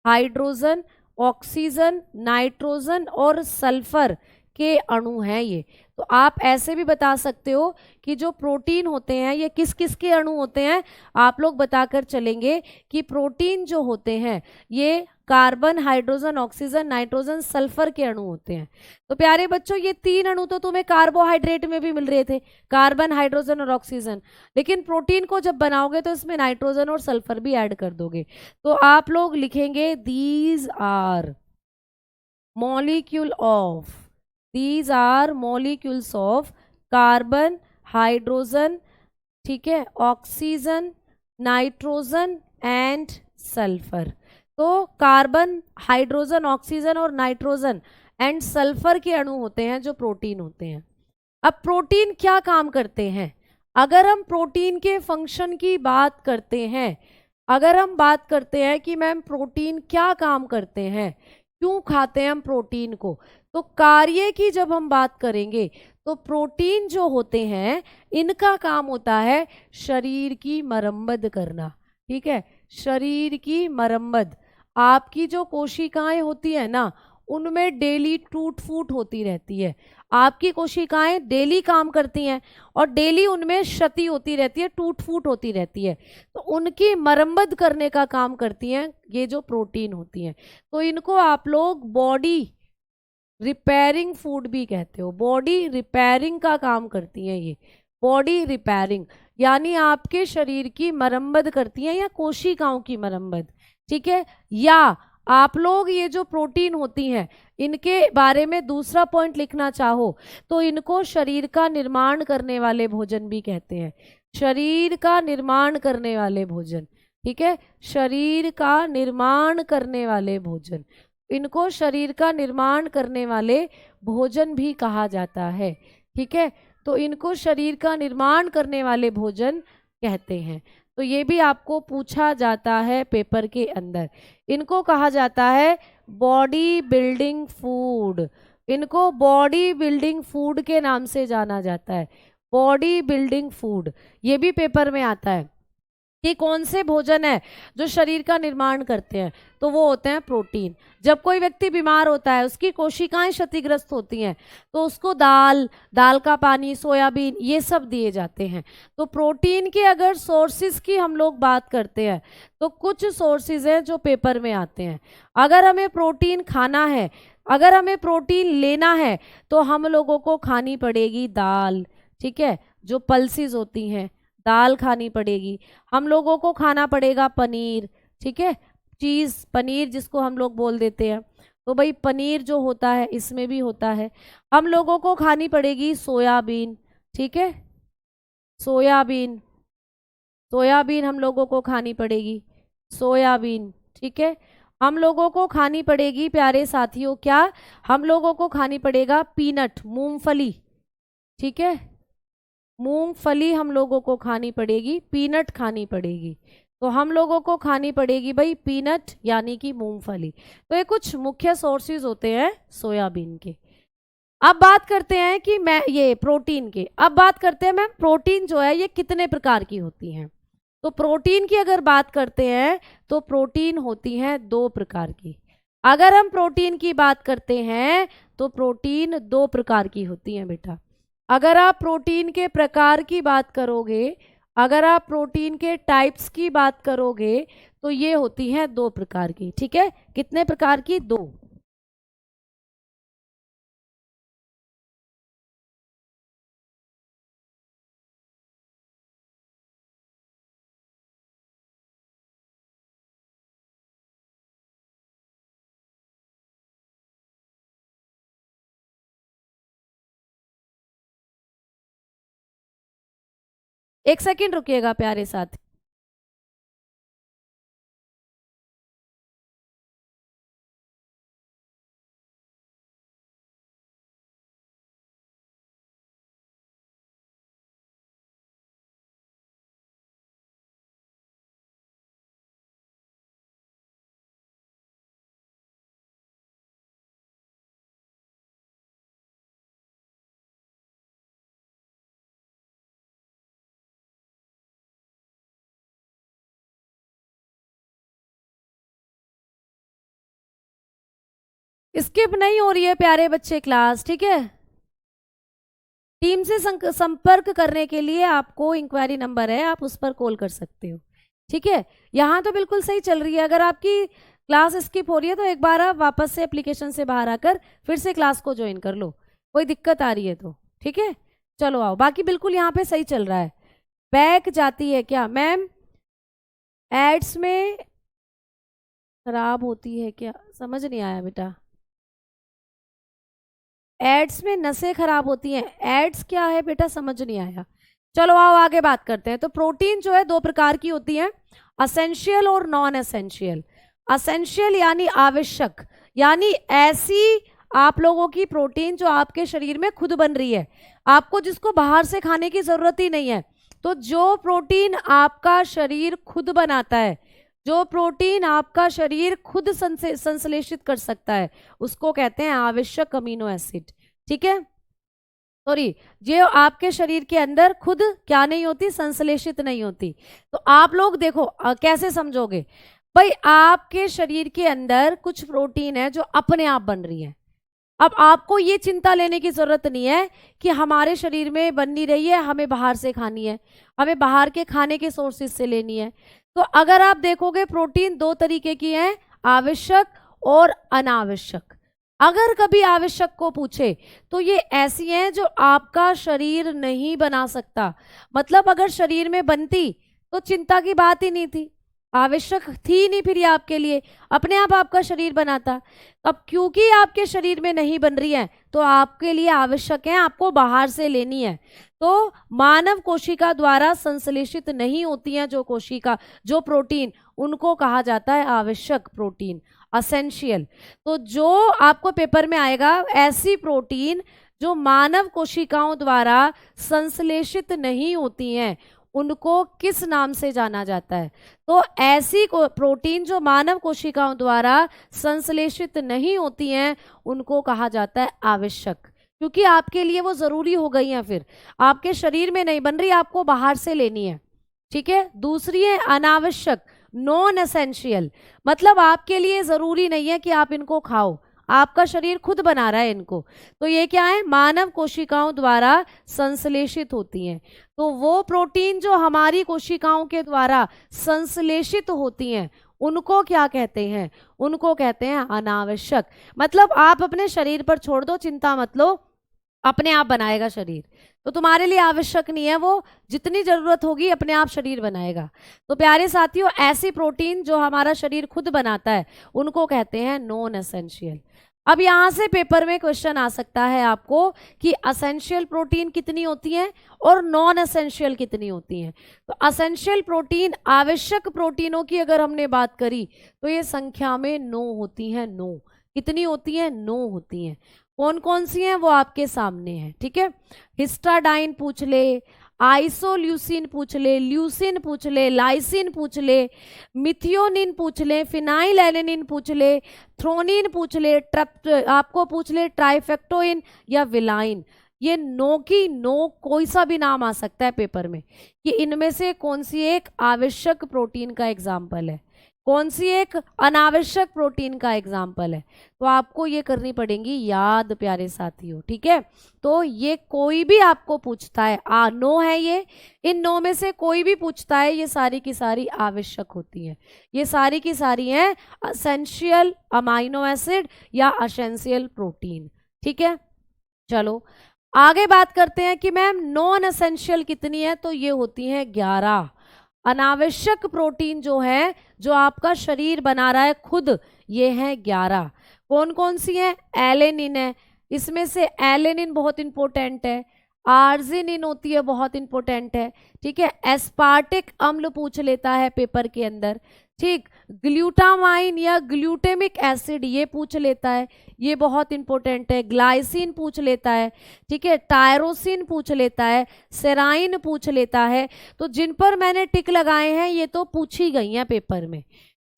हाइड्रोजन, ऑक्सीजन, नाइट्रोजन और सल्फर के अणु हैं ये। तो आप ऐसे भी बता सकते हो कि जो प्रोटीन होते हैं ये किस किस के अणु होते हैं, आप लोग बताकर चलेंगे कि प्रोटीन जो होते हैं ये carbon, hydrogen, oxygen, nitrogen, sulphur के अणु होते हैं। तो प्यारे बच्चों ये तीन अणु तो तुम्हें कार्बोहाइड्रेट में भी मिल रहे थे, कार्बन, हाइड्रोजन और ऑक्सीजन, लेकिन प्रोटीन को जब बनाओगे तो इसमें नाइट्रोजन और सल्फर भी ऐड कर दोगे। तो आप लोग लिखेंगे these are molecule of, these are molecules of carbon, hydrogen, ठीक है, ऑक्सीजन, नाइट्रोजन एंड सल्फर। तो कार्बन, हाइड्रोजन, ऑक्सीजन और नाइट्रोजन एंड सल्फर के अणु होते हैं जो प्रोटीन होते हैं। अब प्रोटीन क्या काम करते हैं? अगर हम प्रोटीन के फंक्शन की बात करते हैं, अगर हम बात करते हैं कि मैम प्रोटीन क्या काम करते हैं, क्यों खाते हैं हम प्रोटीन को, तो कार्य की जब हम बात करेंगे तो प्रोटीन जो होते हैं इनका काम होता है शरीर की मरम्मत करना। ठीक है, शरीर की मरम्मत। आपकी जो कोशिकाएं होती है ना उनमें डेली टूट फूट होती रहती है, आपकी कोशिकाएं डेली काम करती हैं और डेली उनमें क्षति होती रहती है, टूट फूट होती रहती है, तो उनकी मरम्मत करने का काम करती हैं ये जो प्रोटीन होती हैं। तो इनको आप लोग बॉडी रिपेयरिंग फूड भी कहते हो, बॉडी रिपेयरिंग का काम करती हैं ये, बॉडी रिपेयरिंग यानी आपके शरीर की मरम्मत करती हैं या कोशिकाओं की मरम्मत। ठीक है, या आप लोग ये जो प्रोटीन होती हैं इनके बारे में दूसरा पॉइंट लिखना चाहो तो इनको शरीर का निर्माण करने वाले भोजन भी कहते हैं, शरीर का निर्माण करने वाले भोजन। ठीक है, शरीर का निर्माण करने वाले भोजन, इनको शरीर का निर्माण करने वाले भोजन भी कहा जाता है। ठीक है, तो इनको शरीर का निर्माण करने वाले भोजन कहते हैं। तो ये भी आपको पूछा जाता है पेपर के अंदर। इनको कहा जाता है बॉडी बिल्डिंग फूड, इनको बॉडी बिल्डिंग फूड के नाम से जाना जाता है, बॉडी बिल्डिंग फूड। ये भी पेपर में आता है कि कौन से भोजन है जो शरीर का निर्माण करते हैं, तो वो होते हैं प्रोटीन। जब कोई व्यक्ति बीमार होता है, उसकी कोशिकाएं क्षतिग्रस्त होती हैं, तो उसको दाल, दाल का पानी, सोयाबीन ये सब दिए जाते हैं। तो प्रोटीन के अगर सोर्सेज की हम लोग बात करते हैं तो कुछ सोर्सेज हैं जो पेपर में आते हैं। अगर हमें प्रोटीन खाना है, अगर हमें प्रोटीन लेना है तो हम लोगों को खानी पड़ेगी दाल। ठीक है, जो पल्सेस होती हैं दाल खानी पड़ेगी, हम लोगों को खाना पड़ेगा पनीर। ठीक है, चीज़ पनीर जिसको हम लोग बोल देते हैं, तो भाई पनीर जो होता है इसमें भी होता है। हम लोगों को खानी पड़ेगी सोयाबीन। ठीक है, सोयाबीन, सोयाबीन हम लोगों को खानी पड़ेगी, सोयाबीन। ठीक है, हम लोगों को खानी पड़ेगी प्यारे साथियों क्या, हम लोगों को खानी पड़ेगा पीनट, मूंगफली। ठीक है, मूंगफली हम लोगों को खानी पड़ेगी, पीनट खानी पड़ेगी। तो हम लोगों को खानी पड़ेगी भाई पीनट यानी कि मूंगफली। तो ये कुछ मुख्य सोर्सेज होते हैं सोयाबीन के। अब बात करते हैं कि मैं ये प्रोटीन के, अब बात करते हैं मैम प्रोटीन जो है ये कितने प्रकार की होती हैं। तो प्रोटीन की अगर बात करते हैं तो प्रोटीन होती हैं दो प्रकार की। अगर हम प्रोटीन की बात करते हैं तो प्रोटीन दो प्रकार की होती हैं बेटा। अगर आप प्रोटीन के प्रकार की बात करोगे, अगर आप प्रोटीन के टाइप्स की बात करोगे तो ये होती हैं दो प्रकार की। ठीक है, कितने प्रकार की? दो। एक सेकंड रुकिएगा प्यारे साथ। स्किप नहीं हो रही है प्यारे बच्चे क्लास, ठीक है। टीम से संपर्क करने के लिए आपको इंक्वायरी नंबर है, आप उस पर कॉल कर सकते हो, ठीक है। यहाँ तो बिल्कुल सही चल रही है। अगर आपकी क्लास स्किप हो रही है तो एक बार आप वापस से एप्लीकेशन से बाहर आकर फिर से क्लास को ज्वाइन कर लो, कोई दिक्कत आ रही है तो, ठीक है। चलो आओ, बाकी बिल्कुल यहाँ पे सही चल रहा है। बैक जाती है क्या मैम? एड्स में खराब होती है क्या? समझ नहीं आया बेटा। एड्स में नसें खराब होती हैं, एड्स क्या है बेटा? समझ नहीं आया। चलो आओ आगे बात करते हैं। तो प्रोटीन जो है दो प्रकार की होती है, असेंशियल और नॉन एसेंशियल। असेंशियल यानी आवश्यक, यानी ऐसी आप लोगों की प्रोटीन जो आपके शरीर में खुद बन रही है, आपको जिसको बाहर से खाने की जरूरत ही नहीं है। तो जो प्रोटीन आपका शरीर खुद बनाता है, जो प्रोटीन आपका शरीर खुद संश्लेषित कर सकता है, उसको कहते हैं आवश्यक अमीनो एसिड, ठीक है। सॉरी, जो आपके शरीर के अंदर खुद क्या नहीं होती, संश्लेषित नहीं होती। तो आप लोग देखो कैसे समझोगे भाई, आपके शरीर के अंदर कुछ प्रोटीन है जो अपने आप बन रही है। अब आपको ये चिंता लेने की जरूरत नहीं है कि हमारे शरीर में बन नहीं रही है, हमें बाहर से खानी है, हमें बाहर के खाने के सोर्सेज से लेनी है। तो अगर आप देखोगे प्रोटीन दो तरीके की हैं, आवश्यक और अनावश्यक। अगर कभी आवश्यक को पूछे तो ये ऐसी हैं जो आपका शरीर नहीं बना सकता। मतलब अगर शरीर में बनती तो चिंता की बात ही नहीं थी, आवश्यक थी नहीं फिर ये आपके लिए, अपने आप आपका शरीर बनाता। अब क्योंकि आपके शरीर में नहीं बन रही है तो आपके लिए आवश्यक है, आपको बाहर से लेनी है। तो मानव कोशिका द्वारा संश्लेषित नहीं होती हैं जो प्रोटीन, उनको कहा जाता है आवश्यक प्रोटीन, असेंशियल। तो जो आपको पेपर में आएगा, ऐसी प्रोटीन जो मानव कोशिकाओं द्वारा संश्लेषित नहीं होती हैं, उनको किस नाम से जाना जाता है? तो ऐसी प्रोटीन जो मानव कोशिकाओं द्वारा संश्लेषित नहीं होती हैं, उनको कहा जाता है आवश्यक, क्योंकि आपके लिए वो जरूरी हो गई हैं, फिर आपके शरीर में नहीं बन रही, आपको बाहर से लेनी है, ठीक है। दूसरी है अनावश्यक, नॉन एसेंशियल, मतलब आपके लिए जरूरी नहीं है कि आप इनको खाओ, आपका शरीर खुद बना रहा है इनको। तो ये क्या है? मानव कोशिकाओं द्वारा संश्लेषित होती हैं। तो वो प्रोटीन जो हमारी कोशिकाओं के द्वारा संश्लेषित होती हैं, उनको क्या कहते हैं? उनको कहते हैं अनावश्यक। मतलब आप अपने शरीर पर छोड़ दो, चिंता मत लो, अपने आप बनाएगा शरीर, तो तुम्हारे लिए आवश्यक नहीं है, वो जितनी जरूरत होगी अपने आप शरीर बनाएगा। तो प्यारे साथियों, ऐसी प्रोटीन जो हमारा शरीर खुद बनाता है, उनको कहते हैं नॉन एसेंशियल। अब यहाँ से पेपर में क्वेश्चन आ सकता है आपको कि असेंशियल प्रोटीन कितनी होती हैं और नॉन एसेंशियल कितनी होती हैं। तो असेंशियल प्रोटीन, आवश्यक प्रोटीनों की अगर हमने बात करी तो ये संख्या में 9 होती हैं। 9 कितनी होती हैं? 9 होती हैं। कौन कौन सी हैं वो आपके सामने है, ठीक है। हिस्टाडाइन पूछ ले, आइसोल्यूसिन पूछ ले, ल्यूसिन पूछ ले, लाइसिन पूछ ले, मिथियोनिन पूछ ले, फिनाइल एलेनिन पूछ ले, थ्रोनिन पूछ ले, आपको पूछ ले ट्राइफेक्टोइन या विलाइन। ये 9 की 9 कोई सा भी नाम आ सकता है पेपर में कि इनमें से कौन सी एक आवश्यक प्रोटीन का एग्जाम्पल है, कौन सी एक अनावश्यक प्रोटीन का एग्जाम्पल है। तो आपको ये करनी पड़ेगी याद प्यारे साथियों, ठीक है। तो ये कोई भी आपको पूछता है, 9 है ये, इन 9 में से कोई भी पूछता है, ये सारी की सारी आवश्यक होती है, ये सारी की सारी हैं असेंशियल अमाइनो एसिड या असेंशियल प्रोटीन, ठीक है। चलो आगे बात करते हैं कि मैम नॉन एसेंशियल कितनी है? तो ये होती है 11। अनावश्यक प्रोटीन जो है, जो आपका शरीर बना रहा है खुद, ये है 11। कौन कौन सी है? एलेनिन है, इसमें से एलेनिन बहुत इंपॉर्टेंट है, आर्जिनिन होती है, बहुत इंपॉर्टेंट है, ठीक है। एस्पार्टिक अम्ल पूछ लेता है पेपर के अंदर, ठीक। ग्लूटामाइन या ग्लूटेमिक एसिड ये पूछ लेता है, ये बहुत इंपॉर्टेंट है। ग्लाइसिन पूछ लेता है, ठीक है। टायरोसिन पूछ लेता है, सेराइन पूछ लेता है। तो जिन पर मैंने टिक लगाए हैं ये तो पूछी गई हैं पेपर में,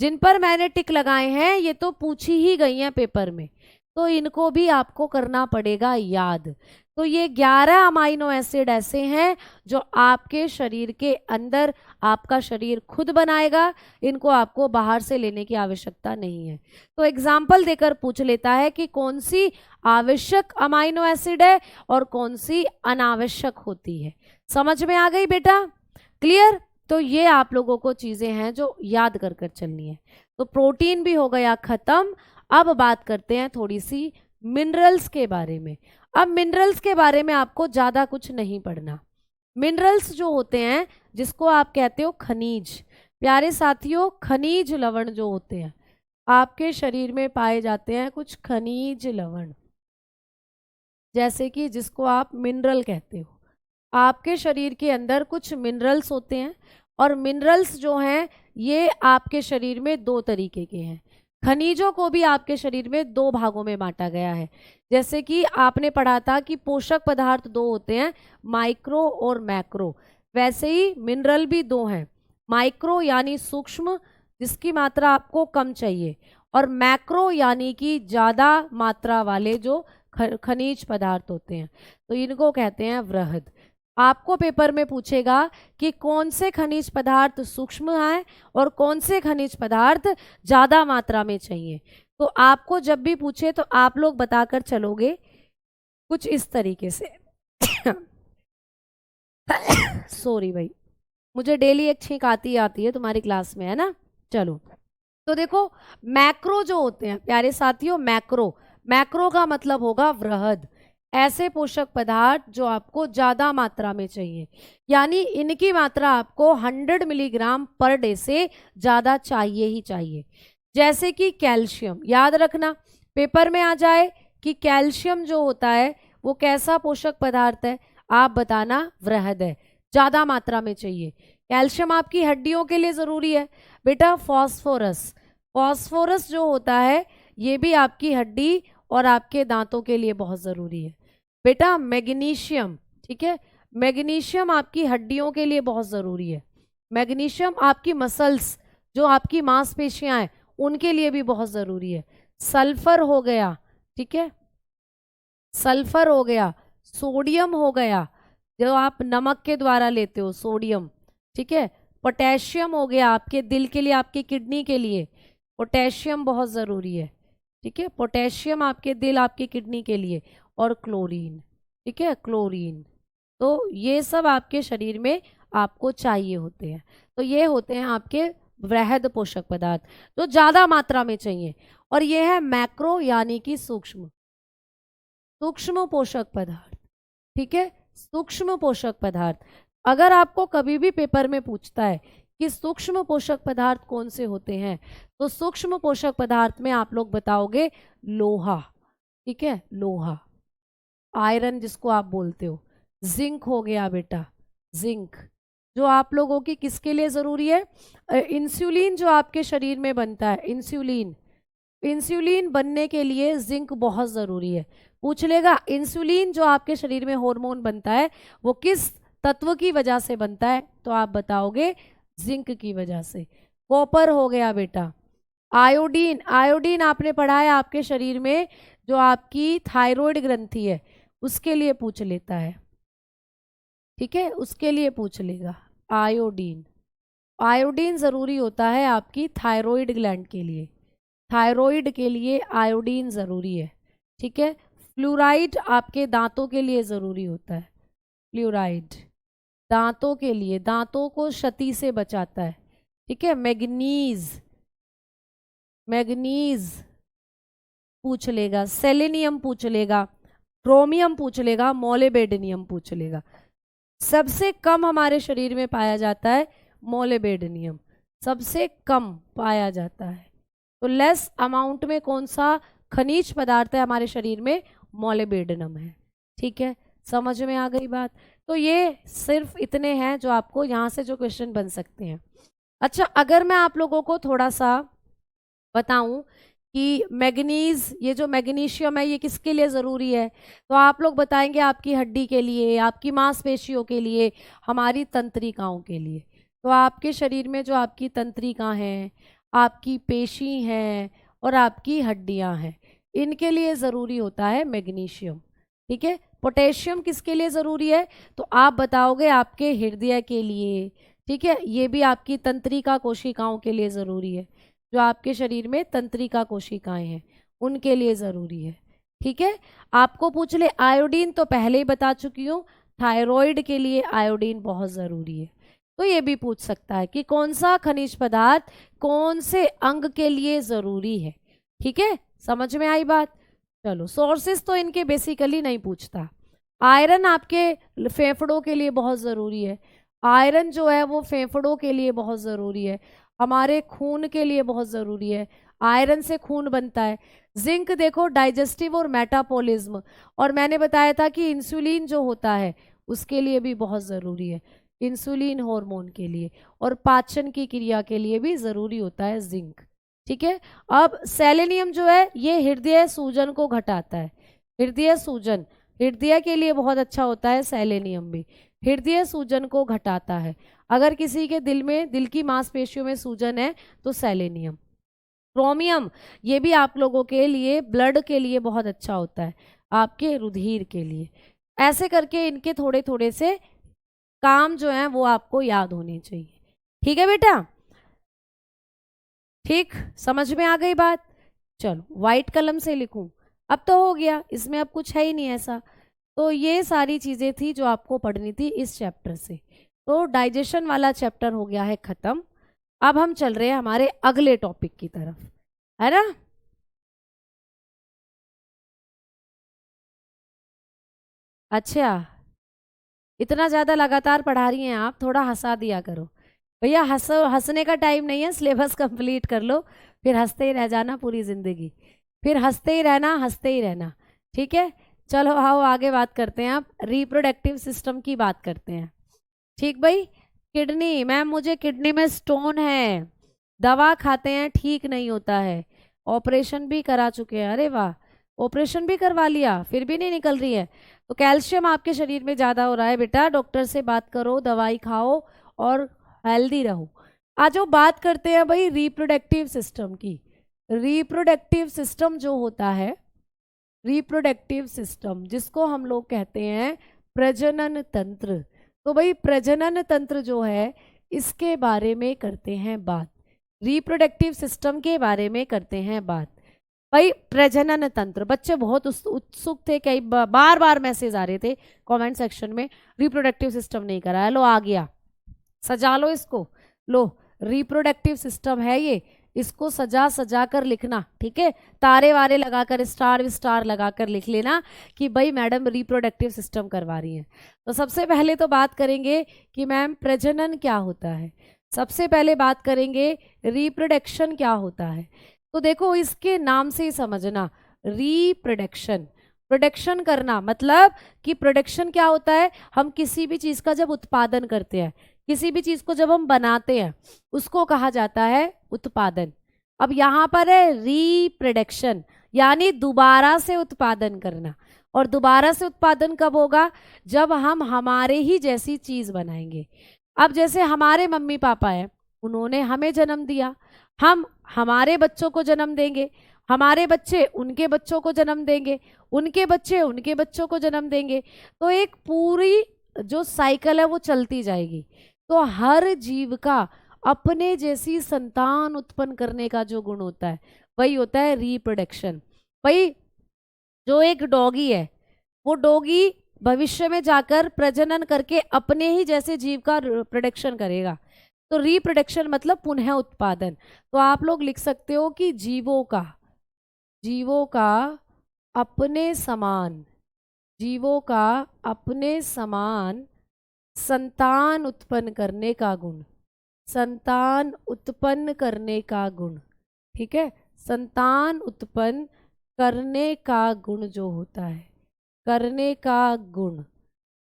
जिन पर मैंने टिक लगाए हैं ये तो पूछी ही गई हैं पेपर में, तो इनको भी आपको करना पड़ेगा याद। तो ये 11 अमाइनो एसिड ऐसे हैं जो आपके शरीर के अंदर आपका शरीर खुद बनाएगा, इनको आपको बाहर से लेने की आवश्यकता नहीं है। तो एग्जाम्पल देकर पूछ लेता है कि कौन सी आवश्यक अमाइनो एसिड है और कौन सी अनावश्यक होती है। समझ में आ गई बेटा? क्लियर? तो ये आप लोगों को चीजें हैं जो याद कर कर चलनी है। तो प्रोटीन भी हो गया खत्म। अब बात करते हैं थोड़ी सी मिनरल्स के बारे में। अब मिनरल्स के बारे में आपको ज्यादा कुछ नहीं पढ़ना। मिनरल्स जो होते हैं जिसको आप कहते हो खनिज, प्यारे साथियों खनिज लवण जो होते हैं आपके शरीर में पाए जाते हैं, कुछ खनिज लवण जैसे कि जिसको आप मिनरल कहते हो। आपके शरीर के अंदर कुछ मिनरल्स होते हैं और मिनरल्स जो हैं ये आपके शरीर में दो तरीके के हैं। खनिजों को भी आपके शरीर में दो भागों में बांटा गया है। जैसे कि आपने पढ़ा था कि पोषक पदार्थ दो होते हैं, माइक्रो और मैक्रो, वैसे ही मिनरल भी दो हैं। माइक्रो यानी सूक्ष्म जिसकी मात्रा आपको कम चाहिए, और मैक्रो यानी कि ज़्यादा मात्रा वाले जो खनिज पदार्थ होते हैं, तो इनको कहते हैं वृहद। आपको पेपर में पूछेगा कि कौन से खनिज पदार्थ सूक्ष्म हैं और कौन से खनिज पदार्थ ज़्यादा मात्रा में चाहिए। तो आपको जब भी पूछे तो आप लोग बताकर चलोगे कुछ इस तरीके से। सॉरी भाई, मुझे डेली एक छींक आती है तुम्हारी क्लास में, है ना। चलो, तो देखो मैक्रो जो होते हैं प्यारे साथियों, मैक्रो का मतलब होगा वृहद, ऐसे पोषक पदार्थ जो आपको ज़्यादा मात्रा में चाहिए, यानी इनकी मात्रा आपको 100 मिलीग्राम पर डे से ज़्यादा चाहिए ही चाहिए। जैसे कि कैल्शियम, याद रखना पेपर में आ जाए कि कैल्शियम जो होता है वो कैसा पोषक पदार्थ है, आप बताना वृहद है, ज़्यादा मात्रा में चाहिए। कैल्शियम आपकी हड्डियों के लिए ज़रूरी है बेटा। फॉस्फोरस जो होता है ये भी आपकी हड्डी और आपके दांतों के लिए बहुत ज़रूरी है बेटा। मैग्नीशियम, ठीक है, मैग्नीशियम आपकी हड्डियों के लिए बहुत ज़रूरी है। मैग्नीशियम आपकी मसल्स जो आपकी मांसपेशियां हैं उनके लिए भी बहुत ज़रूरी है। सल्फर हो गया, ठीक है, सल्फर हो गया, सोडियम हो गया जो आप नमक के द्वारा लेते हो, सोडियम, ठीक है। पोटेशियम हो गया आपके दिल के लिए, आपकी किडनी के लिए पोटेशियम बहुत ज़रूरी है, ठीक है, पोटेशियम आपके दिल आपकी किडनी के लिए। और क्लोरीन, ठीक है, क्लोरीन। तो ये सब आपके शरीर में आपको चाहिए होते हैं। तो ये होते हैं आपके वृहद पोषक पदार्थ जो ज़्यादा मात्रा में चाहिए। और ये है मैक्रो यानी कि सूक्ष्म पोषक पदार्थ, ठीक है, सूक्ष्म पोषक पदार्थ। अगर आपको कभी भी पेपर में पूछता है कि सूक्ष्म पोषक पदार्थ कौन से होते हैं, तो सूक्ष्म पोषक पदार्थ में आप लोग बताओगे लोहा, ठीक है, लोहा, आयरन जिसको आप बोलते हो, जिंक हो गया बेटा, जिंक जो आप लोगों की किसके लिए ज़रूरी है, इंसुलिन जो आपके शरीर में बनता है, इंसुलिन बनने के लिए जिंक बहुत ज़रूरी है। पूछ लेगा इंसुलिन जो आपके शरीर में हार्मोन बनता है वो किस तत्व की वजह से बनता है, तो आप बताओगे जिंक की वजह से। कॉपर हो गया बेटा, आयोडीन आपने पढ़ा है आपके शरीर में जो आपकी थायराइड ग्रंथि है उसके लिए पूछ लेता है, ठीक है, उसके लिए पूछ लेगा। आयोडीन ज़रूरी होता है आपकी थायराइड ग्लैंड के लिए, थायराइड के लिए आयोडीन ज़रूरी है, ठीक है। फ्लोराइड आपके दांतों के लिए ज़रूरी होता है, फ्लोराइड दांतों के लिए, दांतों को क्षति से बचाता है, ठीक है। मैग्नीज पूछ लेगा, सेलेनियम पूछ लेगा, क्रोमियम पूछ लेगा, मोलिब्डेनम पूछ लेगा। सबसे कम हमारे शरीर में पाया जाता है मोलिब्डेनम, सबसे कम पाया जाता है। तो लेस अमाउंट में कौन सा खनिज पदार्थ है हमारे शरीर में, मोलिब्डेनम है, ठीक है। समझ में आ गई बात। तो ये सिर्फ इतने हैं जो आपको यहाँ से जो क्वेश्चन बन सकते हैं। अच्छा, अगर मैं आप लोगों को थोड़ा सा बताऊं कि मैग्नीज, ये जो मैग्नीशियम है ये किसके लिए ज़रूरी है, तो आप लोग बताएंगे आपकी हड्डी के लिए, आपकी मांसपेशियों के लिए, हमारी तंत्रिकाओं के लिए। तो आपके शरीर में जो आपकी तंत्रिका हैं, आपकी पेशी हैं और आपकी हड्डियां हैं, इनके लिए ज़रूरी होता है मैग्नीशियम, ठीक है। पोटेशियम किसके लिए ज़रूरी है? तो आप बताओगे आपके हृदय के लिए, ठीक है। ये भी आपकी तंत्रिका कोशिकाओं के लिए ज़रूरी है, जो आपके शरीर में तंत्रिका कोशिकाएं हैं उनके लिए ज़रूरी है, ठीक है। आपको पूछ ले आयोडीन, तो पहले ही बता चुकी हूँ, थायराइड के लिए आयोडीन बहुत ज़रूरी है। तो ये भी पूछ सकता है कि कौन सा खनिज पदार्थ कौन से अंग के लिए ज़रूरी है, ठीक है। समझ में आई बात? चलो, सोर्सेस तो इनके बेसिकली नहीं पूछता। आयरन आपके फेफड़ों के लिए बहुत ज़रूरी है, आयरन जो है वो फेफड़ों के लिए बहुत ज़रूरी है, हमारे खून के लिए बहुत ज़रूरी है, आयरन से खून बनता है। जिंक देखो डाइजेस्टिव और मेटाबॉलिज्म, और मैंने बताया था कि इंसुलिन जो होता है उसके लिए भी बहुत ज़रूरी है, इंसुलिन हार्मोन के लिए, और पाचन की क्रिया के लिए भी ज़रूरी होता है जिंक, ठीक है। अब सेलेनियम जो है ये हृदय सूजन को घटाता है, हृदय सूजन, हृदय के लिए बहुत अच्छा होता है सेलेनियम भी, हृदय सूजन को घटाता है। अगर किसी के दिल में, दिल की मांसपेशियों में सूजन है तो सेलेनियम। क्रोमियम, ये भी आप लोगों के लिए ब्लड के लिए बहुत अच्छा होता है, आपके रुधिर के लिए। ऐसे करके इनके थोड़े थोड़े से काम जो है वो आपको याद होने चाहिए, ठीक है बेटा। ठीक, समझ में आ गई बात? चलो, वाइट कलम से लिखूं? अब तो हो गया, इसमें अब कुछ है ही नहीं ऐसा। तो ये सारी चीज़ें थी जो आपको पढ़नी थी इस चैप्टर से। तो डाइजेशन वाला चैप्टर हो गया है ख़त्म। अब हम चल रहे हैं हमारे अगले टॉपिक की तरफ, है ना। अच्छा, इतना ज़्यादा लगातार पढ़ा रही हैं आप, थोड़ा हंसा दिया करो भैया। हंसने का टाइम नहीं है, सिलेबस कंप्लीट कर लो, फिर हंसते ही रह जाना पूरी ज़िंदगी, फिर हंसते ही रहना, हंसते ही रहना, ठीक है। चलो आओ आगे बात करते हैं, आप रिप्रोडक्टिव सिस्टम की बात करते हैं, ठीक भाई। किडनी, मैम मुझे किडनी में स्टोन है, दवा खाते हैं ठीक नहीं होता है, ऑपरेशन भी करा चुके हैं। अरे वाह, ऑपरेशन भी करवा लिया फिर भी नहीं निकल रही है, तो कैल्शियम आपके शरीर में ज़्यादा हो रहा है बेटा, डॉक्टर से बात करो, दवाई खाओ और हेल्दी रहो। आज वो बात करते हैं भाई रिप्रोडक्टिव सिस्टम की। रिप्रोडक्टिव सिस्टम जो होता है, रिप्रोडक्टिव सिस्टम जिसको हम लोग कहते हैं प्रजनन तंत्र, तो भाई प्रजनन तंत्र जो है इसके बारे में करते हैं बात, रिप्रोडक्टिव सिस्टम के बारे में करते हैं बात। भाई प्रजनन तंत्र, बच्चे बहुत उत्सुक थे, कई बार बार मैसेज आ रहे थे कमेंट सेक्शन में, रिप्रोडक्टिव सिस्टम नहीं कराया, लो आ गया, सजा लो इसको, लो रिप्रोडक्टिव सिस्टम है ये, इसको सजा सजा कर लिखना, ठीक है। तारे वारे लगाकर, स्टार स्टार लगाकर लिख लेना कि भाई मैडम रिप्रोडक्टिव सिस्टम करवा रही हैं। तो सबसे पहले तो बात करेंगे कि मैम प्रजनन क्या होता है, सबसे पहले बात करेंगे रिप्रोडक्शन क्या होता है। तो देखो इसके नाम से ही समझना, रिप्रोडक्शन, प्रोडक्शन करना, मतलब कि प्रोडक्शन क्या होता है, हम किसी भी चीज़ का जब उत्पादन करते हैं, किसी भी चीज़ को जब हम बनाते हैं उसको कहा जाता है उत्पादन। अब यहाँ पर है रिप्रोडक्शन, यानी दोबारा से उत्पादन करना, और दोबारा से उत्पादन कब होगा, जब हम हमारे ही जैसी चीज़ बनाएंगे। अब जैसे हमारे मम्मी पापा हैं, उन्होंने हमें जन्म दिया, हम हमारे बच्चों को जन्म देंगे, हमारे बच्चे उनके बच्चों को जन्म देंगे, उनके बच्चे उनके बच्चों को जन्म देंगे, तो एक पूरी जो साइकिल है वो चलती जाएगी। तो हर जीव का अपने जैसी संतान उत्पन्न करने का जो गुण होता है वही होता है रिप्रोडक्शन। भाई जो एक डॉगी है, वो डॉगी भविष्य में जाकर प्रजनन करके अपने ही जैसे जीव का प्रोडक्शन करेगा, तो रिप्रोडक्शन मतलब पुनः उत्पादन। तो आप लोग लिख सकते हो कि जीवों का अपने समान, जीवों का अपने समान संतान उत्पन्न करने का गुण, संतान उत्पन्न करने का गुण, ठीक है। संतान उत्पन्न करने का गुण जो होता है, करने का गुण,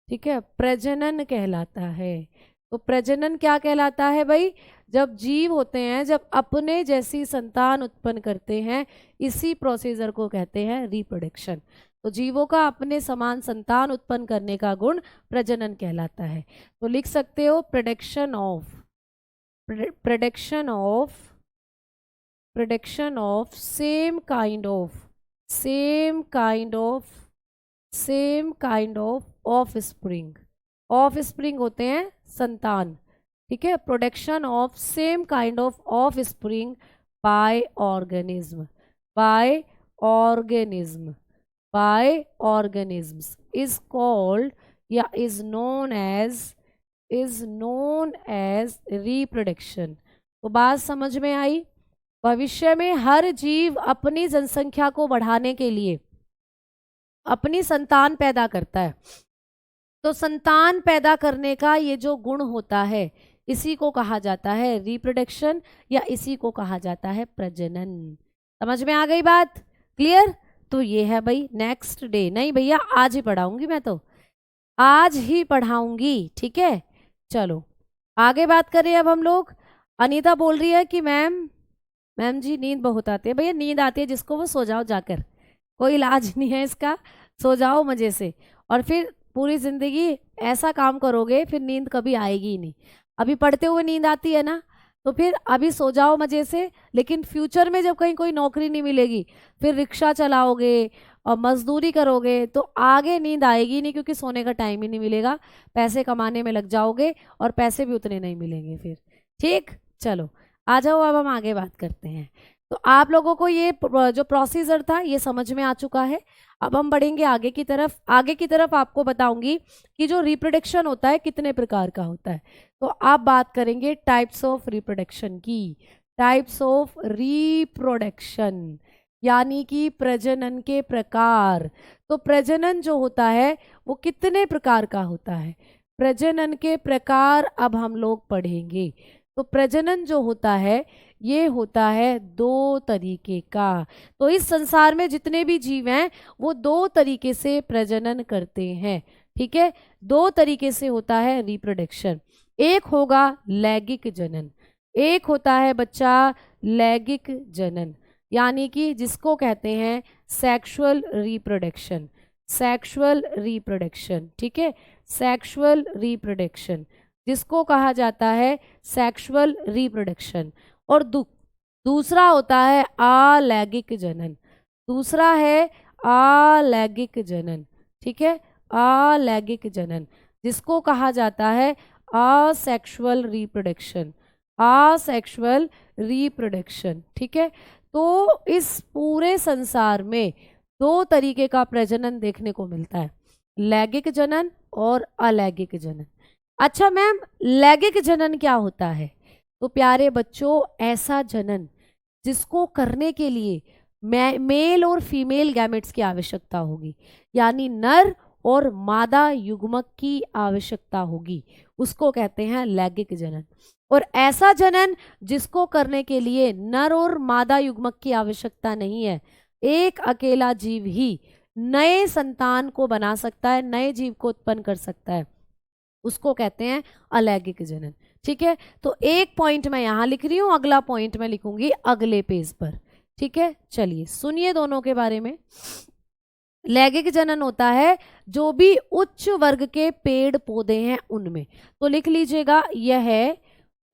ठीक है, प्रजनन कहलाता है। तो प्रजनन क्या कहलाता है भाई, जब जीव होते हैं जब अपने जैसी संतान उत्पन्न करते हैं, इसी प्रोसीजर को कहते हैं रिप्रोडक्शन। तो जीवों का अपने समान संतान उत्पन्न करने का गुण प्रजनन कहलाता है। तो लिख सकते हो production of same kind of same kind offspring. Offspring होते हैं संतान, ठीक है। Production of same kind offspring by organism, by organism, by organisms is called या इज नोन एज रिप्रोडक्शन। तो बात समझ में आई। भविष्य में हर जीव अपनी जनसंख्या को बढ़ाने के लिए अपनी संतान पैदा करता है। तो संतान पैदा करने का ये जो गुण होता है, इसी को कहा जाता है रिप्रोडक्शन, या इसी को कहा जाता है प्रजनन। समझ में आ गई बात? क्लियर? तो ये है भाई नेक्स्ट डे। नहीं भैया आज ही पढ़ाऊंगी, मैं तो आज ही पढ़ाऊंगी, ठीक है। चलो आगे बात करें अब हम लोग। अनीता बोल रही है कि मैम जी नींद बहुत आती है। भैया नींद आती है जिसको वो सो जाओ जाकर, कोई इलाज नहीं है इसका, सो जाओ मजे से। और फिर पूरी जिंदगी ऐसा काम करोगे फिर नींद कभी आएगी ही नहीं। अभी पढ़ते हुए नींद आती है ना, तो फिर अभी सो जाओ मजे से। लेकिन फ्यूचर में जब कहीं कोई नौकरी नहीं मिलेगी, फिर रिक्शा चलाओगे और मजदूरी करोगे, तो आगे नींद आएगी नहीं, क्योंकि सोने का टाइम ही नहीं मिलेगा। पैसे कमाने में लग जाओगे और पैसे भी उतने नहीं मिलेंगे फिर। ठीक, चलो आ जाओ, अब हम आगे बात करते हैं। तो आप लोगों को ये जो प्रोसीजर था ये समझ में आ चुका है। अब हम बढ़ेंगे आगे की तरफ। आगे की तरफ आपको बताऊंगी कि जो रिप्रोडक्शन होता है कितने प्रकार का होता है। तो आप बात करेंगे टाइप्स ऑफ रिप्रोडक्शन की। टाइप्स ऑफ रिप्रोडक्शन यानी कि प्रजनन के प्रकार। तो प्रजनन जो होता है वो कितने प्रकार का होता है, प्रजनन के प्रकार अब हम लोग पढ़ेंगे। तो प्रजनन जो होता है ये होता है दो तरीके का। तो इस संसार में जितने भी जीव हैं वो दो तरीके से प्रजनन करते हैं, ठीक है। दो तरीके से होता है रिप्रोडक्शन। एक होगा लैंगिक जनन, एक होता है बच्चा लैंगिक जनन, यानी कि जिसको कहते हैं सेक्सुअल रिप्रोडक्शन। सेक्सुअल रिप्रोडक्शन, ठीक है, सेक्सुअल रिप्रोडक्शन जिसको कहा जाता है सेक्सुअल रिप्रोडक्शन। और दूसरा होता है अलैंगिक जनन। दूसरा है अलैंगिक जनन, ठीक है, अलैंगिक जनन जिसको कहा जाता है असेक्सुअल रिप्रोडक्शन। असेक्सुअल रिप्रोडक्शन, ठीक है। तो इस पूरे संसार में दो तरीके का प्रजनन देखने को मिलता है, लैंगिक जनन और अलैंगिक जनन। अच्छा मैम लैंगिक जनन क्या होता है? तो प्यारे बच्चों ऐसा जनन जिसको करने के लिए मेल और फीमेल गैमेट्स की आवश्यकता होगी, यानी नर और मादा युग्मक की आवश्यकता होगी, उसको कहते हैं लैंगिक जनन। और ऐसा जनन जिसको करने के लिए नर और मादा युग्मक की आवश्यकता नहीं है, एक अकेला जीव ही नए संतान को बना सकता है, नए जीव को उत्पन्न कर सकता है, उसको कहते हैं अलैंगिक जनन, ठीक है। तो एक पॉइंट मैं यहां लिख रही हूं, अगला पॉइंट मैं लिखूंगी अगले पेज पर, ठीक है। चलिए सुनिए दोनों के बारे में। लैंगिक जनन होता है जो भी उच्च वर्ग के पेड़ पौधे हैं उनमें। तो लिख लीजिएगा यह है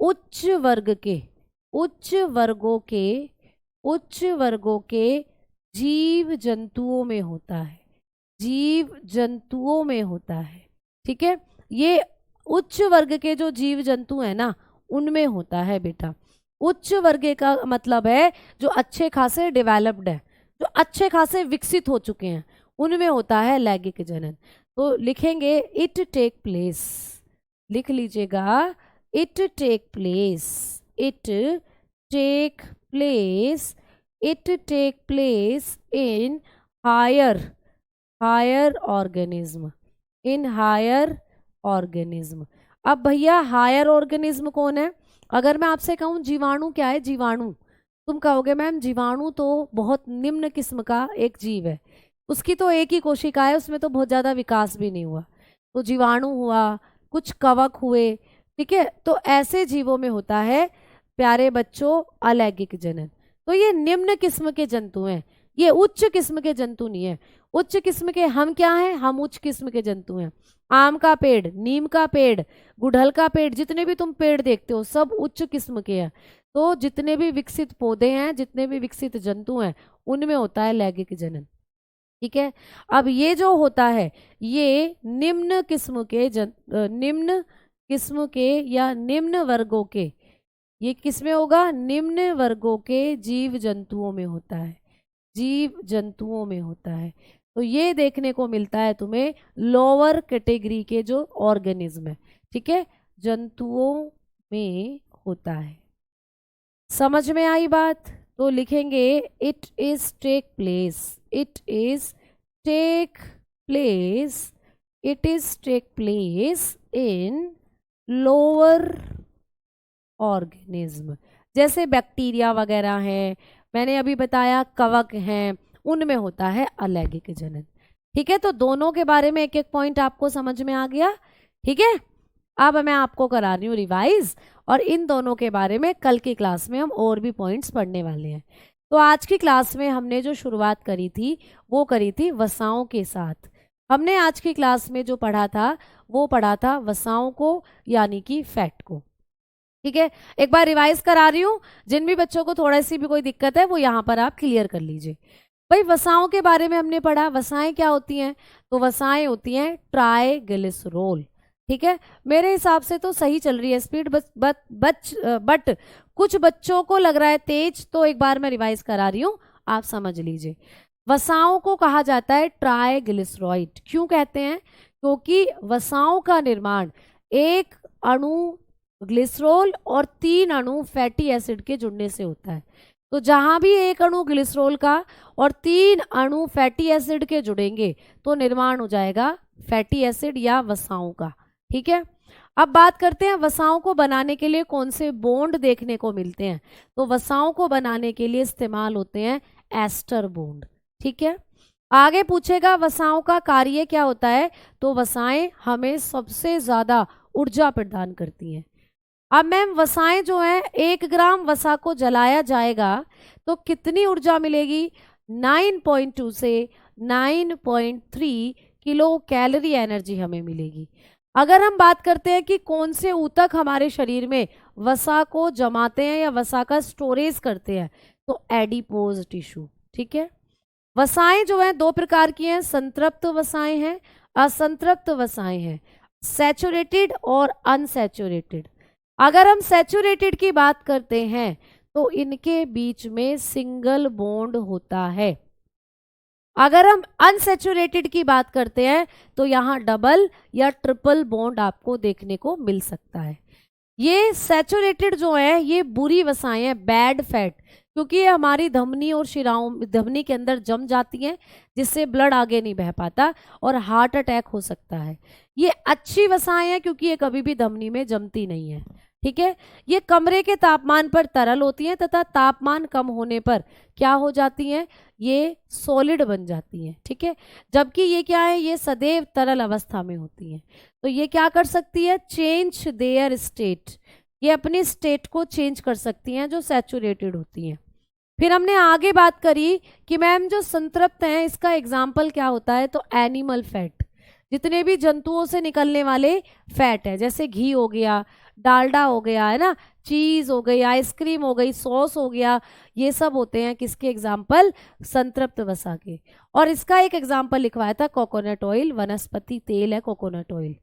उच्च वर्ग के, उच्च वर्गों के जीव जंतुओं में होता है, जीव जंतुओं में होता है, ठीक है। ये उच्च वर्ग के जो जीव जंतु है ना उनमें होता है बेटा। उच्च वर्ग का मतलब है जो अच्छे खासे डेवलप्ड है, जो अच्छे खासे विकसित हो चुके हैं, उनमें होता है लैंगिक जनन। तो लिखेंगे इट टेक प्लेस, लिख लीजिएगा it take place, it take place, it take place in higher organism, in higher organism. अब भैया हायर ऑर्गेनिज्म कौन है? अगर मैं आपसे कहूं जीवाणु क्या है, जीवाणु, तुम कहोगे मैम जीवाणु तो बहुत निम्न किस्म का एक जीव है, उसकी तो एक ही कोशिका है, उसमें तो बहुत ज़्यादा विकास भी नहीं हुआ। तो जीवाणु हुआ, कुछ कवक हुए, ठीक है। तो ऐसे जीवों में होता है प्यारे बच्चों अलैंगिक जनन। तो ये निम्न किस्म के जंतु हैं, ये उच्च किस्म के जंतु नहीं है। उच्च किस्म के हम क्या हैं? हम उच्च किस्म के जंतु हैं। आम का पेड़, नीम का पेड़, गुड़हल का पेड़, जितने भी तुम पेड़ देखते हो सब उच्च किस्म के हैं। तो जितने भी विकसित पौधे हैं, जितने भी विकसित जंतु हैं, उनमें होता है लैंगिक जनन। ठीक है। अब ये जो होता है ये निम्न किस्म के या निम्न वर्गों के, ये किसमें होगा? निम्न वर्गों के जीव जंतुओं में होता है, जीव जंतुओं में होता है। तो ये देखने को मिलता है तुम्हें लोअर कैटेगरी के जो ऑर्गेनिज्म है, ठीक है, जंतुओं में होता है। समझ में आई बात? तो लिखेंगे it is take place, it is take place, it is take place in lower organism, जैसे बैक्टीरिया वगैरह हैं, मैंने अभी बताया कवक हैं, उनमें होता है अलैंगिक जनन। ठीक है, तो दोनों के बारे में एक एक पॉइंट आपको समझ में आ गया। ठीक है, अब मैं आपको करा रही हूँ रिवाइज, और इन दोनों के बारे में कल की क्लास में हम और भी पॉइंट्स पढ़ने वाले हैं। तो आज की क्लास में हमने जो शुरुआत करी थी वो करी थी वसाओं के साथ। हमने आज की क्लास में जो पढ़ा था वो पढ़ा था वसाओं को, यानी कि फैट को। ठीक है, एक बार रिवाइज करा रही हूँ, जिन भी बच्चों को थोड़ा सी भी कोई दिक्कत है वो यहाँ पर आप क्लियर कर लीजिए। भाई वसाओं के बारे में हमने पढ़ा, वसाएं क्या होती हैं? तो वसाएं होती हैं ट्राइग्लिसरॉल। ठीक है, मेरे हिसाब से तो सही चल रही है स्पीड, बट कुछ बच्चों को लग रहा है तेज, तो एक बार मैं रिवाइज करा रही हूँ, आप समझ लीजिए। वसाओं को कहा जाता है ट्राइग्लिसराइड। क्यों कहते हैं? क्योंकि वसाओं का निर्माण एक अणु ग्लिसरॉल और 3 अणु फैटी एसिड के जुड़ने से होता है। तो जहां भी एक अणु ग्लिसरॉल का और 3 अणु फैटी एसिड के जुड़ेंगे तो निर्माण हो जाएगा फैटी एसिड या वसाओं का। ठीक है, अब बात करते हैं वसाओं को बनाने के लिए कौन से बॉन्ड देखने को मिलते हैं। तो वसाओं को बनाने के लिए इस्तेमाल होते हैं एस्टर बॉन्ड। ठीक है, आगे पूछेगा वसाओं का कार्य क्या होता है, तो वसाएं हमें सबसे ज्यादा ऊर्जा प्रदान करती हैं। अब मैम वसाएं जो है 1 ग्राम वसा को जलाया जाएगा तो कितनी ऊर्जा मिलेगी? 9.2 से 9.3 किलो कैलोरी एनर्जी हमें मिलेगी। अगर हम बात करते हैं कि कौन से ऊतक हमारे शरीर में वसा को जमाते हैं या वसा का स्टोरेज करते हैं, तो एडिपोज टिश्यू। ठीक है, वसाएं जो है 2 प्रकार की हैं, संतृप्त वसाएं हैं, असंतृप्त वसाएं हैं, सैचुरेटेड और अनसैचुरेटेड। अगर हम सैचुरेटेड की बात करते हैं तो इनके बीच में सिंगल बॉन्ड होता है। अगर हम अनसैचुरेटेड की बात करते हैं तो यहाँ डबल या ट्रिपल बॉन्ड आपको देखने को मिल सकता है। ये सैचुरेटेड जो है ये बुरी वसाएं हैं, बैड फैट, क्योंकि ये हमारी धमनी और शिराओं, धमनी के अंदर जम जाती हैं, जिससे ब्लड आगे नहीं बह पाता और हार्ट अटैक हो सकता है। ये अच्छी वसाएं हैं क्योंकि ये कभी भी धमनी में जमती नहीं है। ठीक है, ये कमरे के तापमान पर तरल होती हैं तथा तापमान कम होने पर क्या हो जाती हैं? ये सॉलिड बन जाती हैं। ठीक है, जबकि ये क्या है? ये सदैव तरल अवस्था में होती हैं। तो ये क्या कर सकती है? चेंज देयर स्टेट, ये अपनी स्टेट को चेंज कर सकती हैं जो सैचुरेटेड होती हैं। फिर हमने आगे बात करी कि मैम जो संतृप्त हैं इसका एग्जाम्पल क्या होता है, तो एनिमल फैट, जितने भी जंतुओं से निकलने वाले फैट है, जैसे घी हो गया, डालडा हो गया, है ना, चीज हो गई, आइसक्रीम हो गई, सॉस हो गया, ये सब होते हैं किसके एग्जाम्पल? संतृप्त वसा के। और इसका एक एग्जाम्पल लिखवाया था कोकोनट ऑयल, वनस्पति तेल है कोकोनट ऑयल।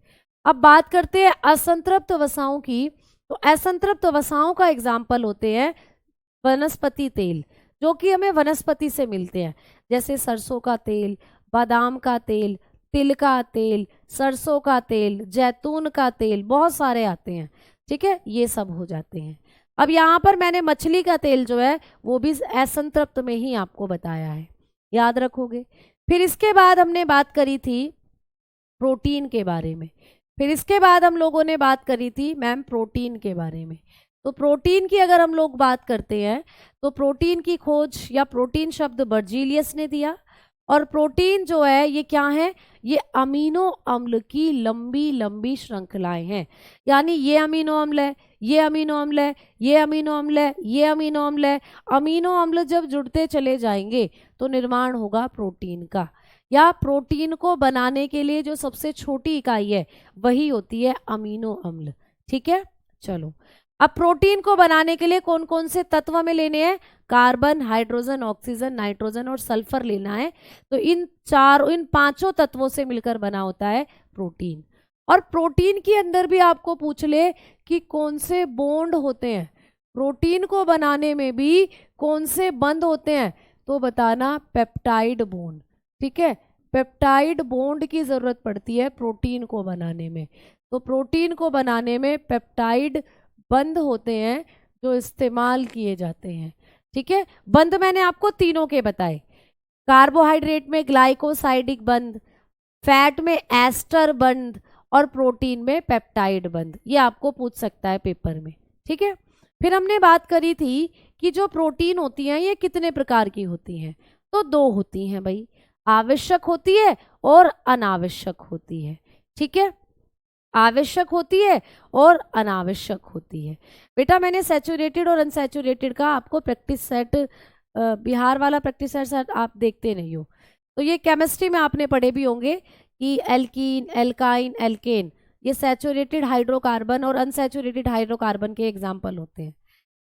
अब बात करते हैं असंतृप्त वसाओं की, तो असंतृप्त वसाओं का एग्जाम्पल होते हैं वनस्पति तेल, जो कि हमें वनस्पति से मिलते हैं, जैसे सरसों का तेल, बादाम का तेल, तिल का तेल, सरसों का तेल, जैतून का तेल, बहुत सारे आते हैं। ठीक है, ये सब हो जाते हैं। अब यहाँ पर मैंने मछली का तेल जो है वो भी असंतृप्त में ही आपको बताया है, याद रखोगे। फिर इसके बाद हमने बात करी थी प्रोटीन के बारे में, फिर इसके बाद हम लोगों ने बात करी थी मैम प्रोटीन के बारे में। तो प्रोटीन की अगर हम लोग बात करते हैं तो प्रोटीन की खोज या प्रोटीन शब्द बर्जीलियस ने दिया। और प्रोटीन जो है ये क्या है? ये अमीनो अम्ल की लंबी लंबी श्रृंखलाएं हैं, यानी ये अमीनो अम्ल है, ये अमीनो अम्ल है, ये अमीनो अम्ल है, ये अमीनो अम्ल है। अमीनो अम्ल जब जुड़ते चले जाएंगे तो निर्माण होगा प्रोटीन का, या प्रोटीन को बनाने के लिए जो सबसे छोटी इकाई है वही होती है अमीनो अम्ल। ठीक है, चलो अब प्रोटीन को बनाने के लिए कौन कौन से तत्व हमें लेने हैं? कार्बन, हाइड्रोजन, ऑक्सीजन, नाइट्रोजन और सल्फर लेना है। तो इन पांचों तत्वों से मिलकर बना होता है प्रोटीन। और प्रोटीन के अंदर भी आपको पूछ ले कि कौन से बॉन्ड होते हैं, प्रोटीन को बनाने में भी कौन से बंध होते हैं, तो बताना पेप्टाइड बॉन्ड। ठीक है, पेप्टाइड बॉन्ड की जरूरत पड़ती है प्रोटीन को बनाने में। तो प्रोटीन को बनाने में पेप्टाइड बंध होते हैं जो इस्तेमाल किए जाते हैं। ठीक है, बंध मैंने आपको तीनों के बताए, कार्बोहाइड्रेट में ग्लाइकोसाइडिक बंध, फैट में एस्टर बंध और प्रोटीन में पेप्टाइड बंध। ये आपको पूछ सकता है पेपर में। ठीक है, फिर हमने बात करी थी कि जो प्रोटीन होती हैं ये कितने प्रकार की होती हैं, तो दो होती हैं भाई, आवश्यक होती है और अनावश्यक होती है। ठीक है, आवश्यक होती है और अनावश्यक होती है। बेटा मैंने सैचुरेटेड और अनसैचुरेटेड का आपको प्रैक्टिस सेट, बिहार वाला प्रैक्टिस सेट आप देखते नहीं हो, तो ये केमिस्ट्री में आपने पढ़े भी होंगे कि एल्कीन, एल्काइन, एल्केन ये सैचुरेटेड हाइड्रोकार्बन और अनसैचुरेटेड हाइड्रोकार्बन के एग्जाम्पल होते हैं।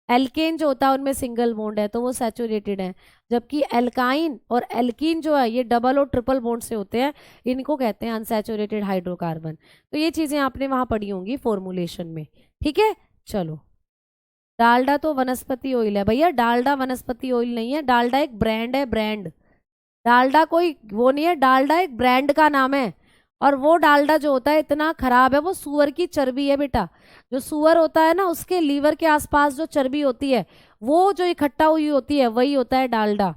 एल्केन जो होता है उनमें सिंगल बॉन्ड है तो वो सैचुरेटेड है, जबकि एल्काइन और एल्कीन जो है ये डबल और ट्रिपल बॉन्ड से होते हैं, इनको कहते हैं अनसैचुरेटेड हाइड्रोकार्बन। तो ये चीज़ें आपने वहाँ पढ़ी होंगी फॉर्मुलेशन में। ठीक है, चलो, डालडा तो वनस्पति ऑयल है भैया, डालडा वनस्पति ऑयल नहीं है, डालडा एक ब्रांड है, ब्रांड। डालडा कोई वो नहीं है, डालडा एक ब्रांड का नाम है। और वो डालडा जो होता है इतना खराब है, वो सुअर की चर्बी है बेटा। जो सुअर होता है ना उसके लीवर के आसपास जो चर्बी होती है वो जो इकट्ठा हुई होती है वही होता है डालडा।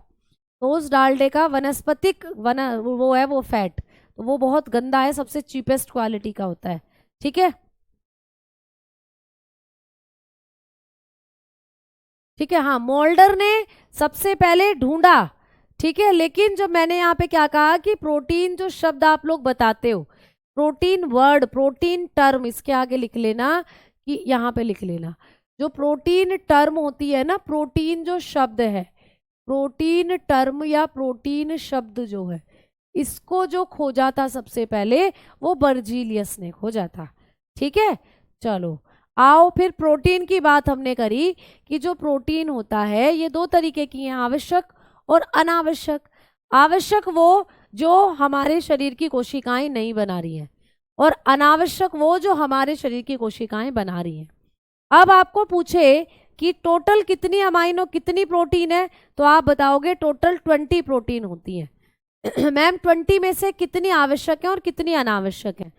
तो उस डालडे का वनस्पतिक वो है वो फैट, तो वो बहुत गंदा है, सबसे चीपेस्ट क्वालिटी का होता है। ठीक है, ठीक है, हाँ मोल्डर ने सबसे पहले ढूंढा। ठीक है, लेकिन जब मैंने यहाँ पे क्या कहा कि प्रोटीन जो शब्द आप लोग बताते हो, प्रोटीन वर्ड, प्रोटीन टर्म, इसके आगे लिख लेना कि यहाँ पे लिख लेना, जो प्रोटीन टर्म होती है ना, प्रोटीन जो शब्द है, प्रोटीन टर्म या प्रोटीन शब्द जो है, इसको जो खोजा था सबसे पहले वो बर्जीलियस ने खोजा था। ठीक है, चलो आओ फिर प्रोटीन की बात हमने करी कि जो प्रोटीन होता है ये दो तरीके की हैं, आवश्यक और अनावश्यक। आवश्यक वो जो हमारे शरीर की कोशिकाएं नहीं बना रही हैं, और अनावश्यक वो जो हमारे शरीर की कोशिकाएं बना रही हैं। अब आपको पूछे कि टोटल कितनी अमाइनो कितनी प्रोटीन है, तो आप बताओगे टोटल 20 प्रोटीन होती हैं। मैम 20 में से कितनी आवश्यक है और कितनी अनावश्यक है?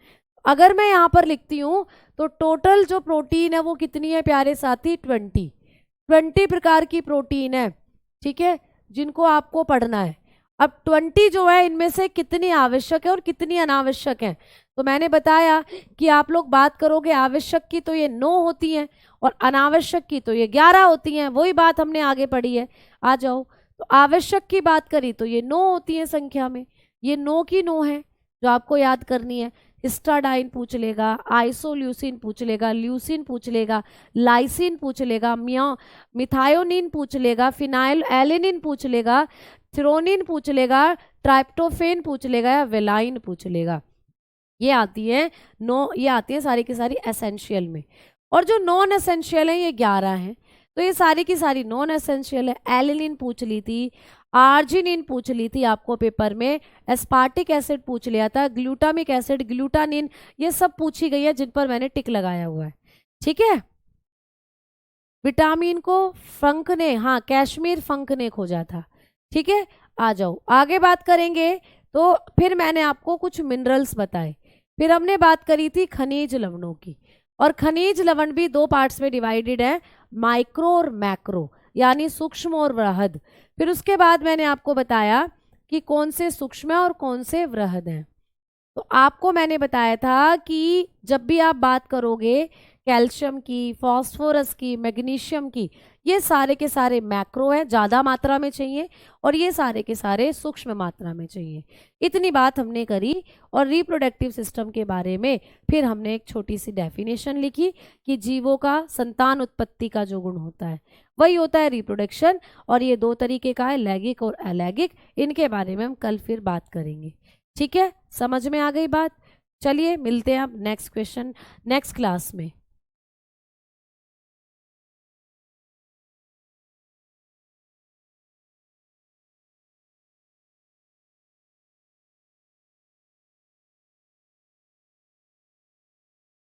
अगर मैं यहाँ पर लिखती हूँ तो टोटल जो प्रोटीन है वो कितनी है प्यारे साथी? 20 प्रकार की प्रोटीन है। ठीक है, जिनको आपको पढ़ना है। अब 20 जो है इनमें से कितनी आवश्यक है और कितनी अनावश्यक है, तो मैंने बताया कि आप लोग बात करोगे आवश्यक की तो ये 9 होती हैं और अनावश्यक की तो ये 11 होती हैं। वही बात हमने आगे पढ़ी है, आ जाओ। तो आवश्यक की बात करी तो ये 9 होती हैं संख्या में, ये 9 की 9 है जो आपको याद करनी है। हिस्टाडाइन पूछ लेगा, आइसोल्यूसिन पूछ लेगा, ल्यूसिन पूछ लेगा, लाइसिन पूछ लेगा, मिथायोनिन पूछ लेगा, फिनाइल एलेनिन पूछ लेगा, थ्रोनिन पूछ लेगा, ट्राइप्टोफेन पूछ लेगा या वेलाइन पूछ लेगा। ये आती है 9, ये आती है सारी की सारी एसेंशियल में। और जो नॉन एसेंशियल है ये 11 हैं, तो ये सारी की सारी नॉन एसेंशियल है। एलिनिन पूछ ली थी, आर्जिनिन पूछ ली थी आपको पेपर में, एस्पार्टिक एसिड पूछ लिया था, ग्लूटामिक एसिड, ग्लूटानिन, ये सब पूछी गई है जिन पर मैंने टिक लगाया हुआ है। ठीक है, विटामिन को फंक ने, हाँ कैश्मीर फंक ने खोजा था। ठीक है, आ जाओ आगे बात करेंगे। तो फिर मैंने आपको कुछ मिनरल्स बताए, फिर हमने बात करी थी खनिज लवणों की, और खनिज लवण भी 2 पार्ट्स में डिवाइडेड है, माइक्रो और मैक्रो, यानी सूक्ष्म और वृहद। फिर उसके बाद मैंने आपको बताया कि कौन से सूक्ष्म है और कौन से वृहद हैं। तो आपको मैंने बताया था कि जब भी आप बात करोगे कैल्शियम की, फास्फोरस की, मैग्नीशियम की, ये सारे के सारे मैक्रो है, ज़्यादा मात्रा में चाहिए, और ये सारे के सारे सूक्ष्म मात्रा में चाहिए। इतनी बात हमने करी। और रिप्रोडक्टिव सिस्टम के बारे में फिर हमने एक छोटी सी डेफिनेशन लिखी कि जीवों का संतान उत्पत्ति का जो गुण होता है वही होता है रिप्रोडक्शन, और ये 2 तरीके का है, लैंगिक और अलैंगिक। इनके बारे में हम कल फिर बात करेंगे। ठीक है, समझ में आ गई बात? चलिए मिलते हैं अब नेक्स्ट क्वेश्चन नेक्स्ट क्लास में।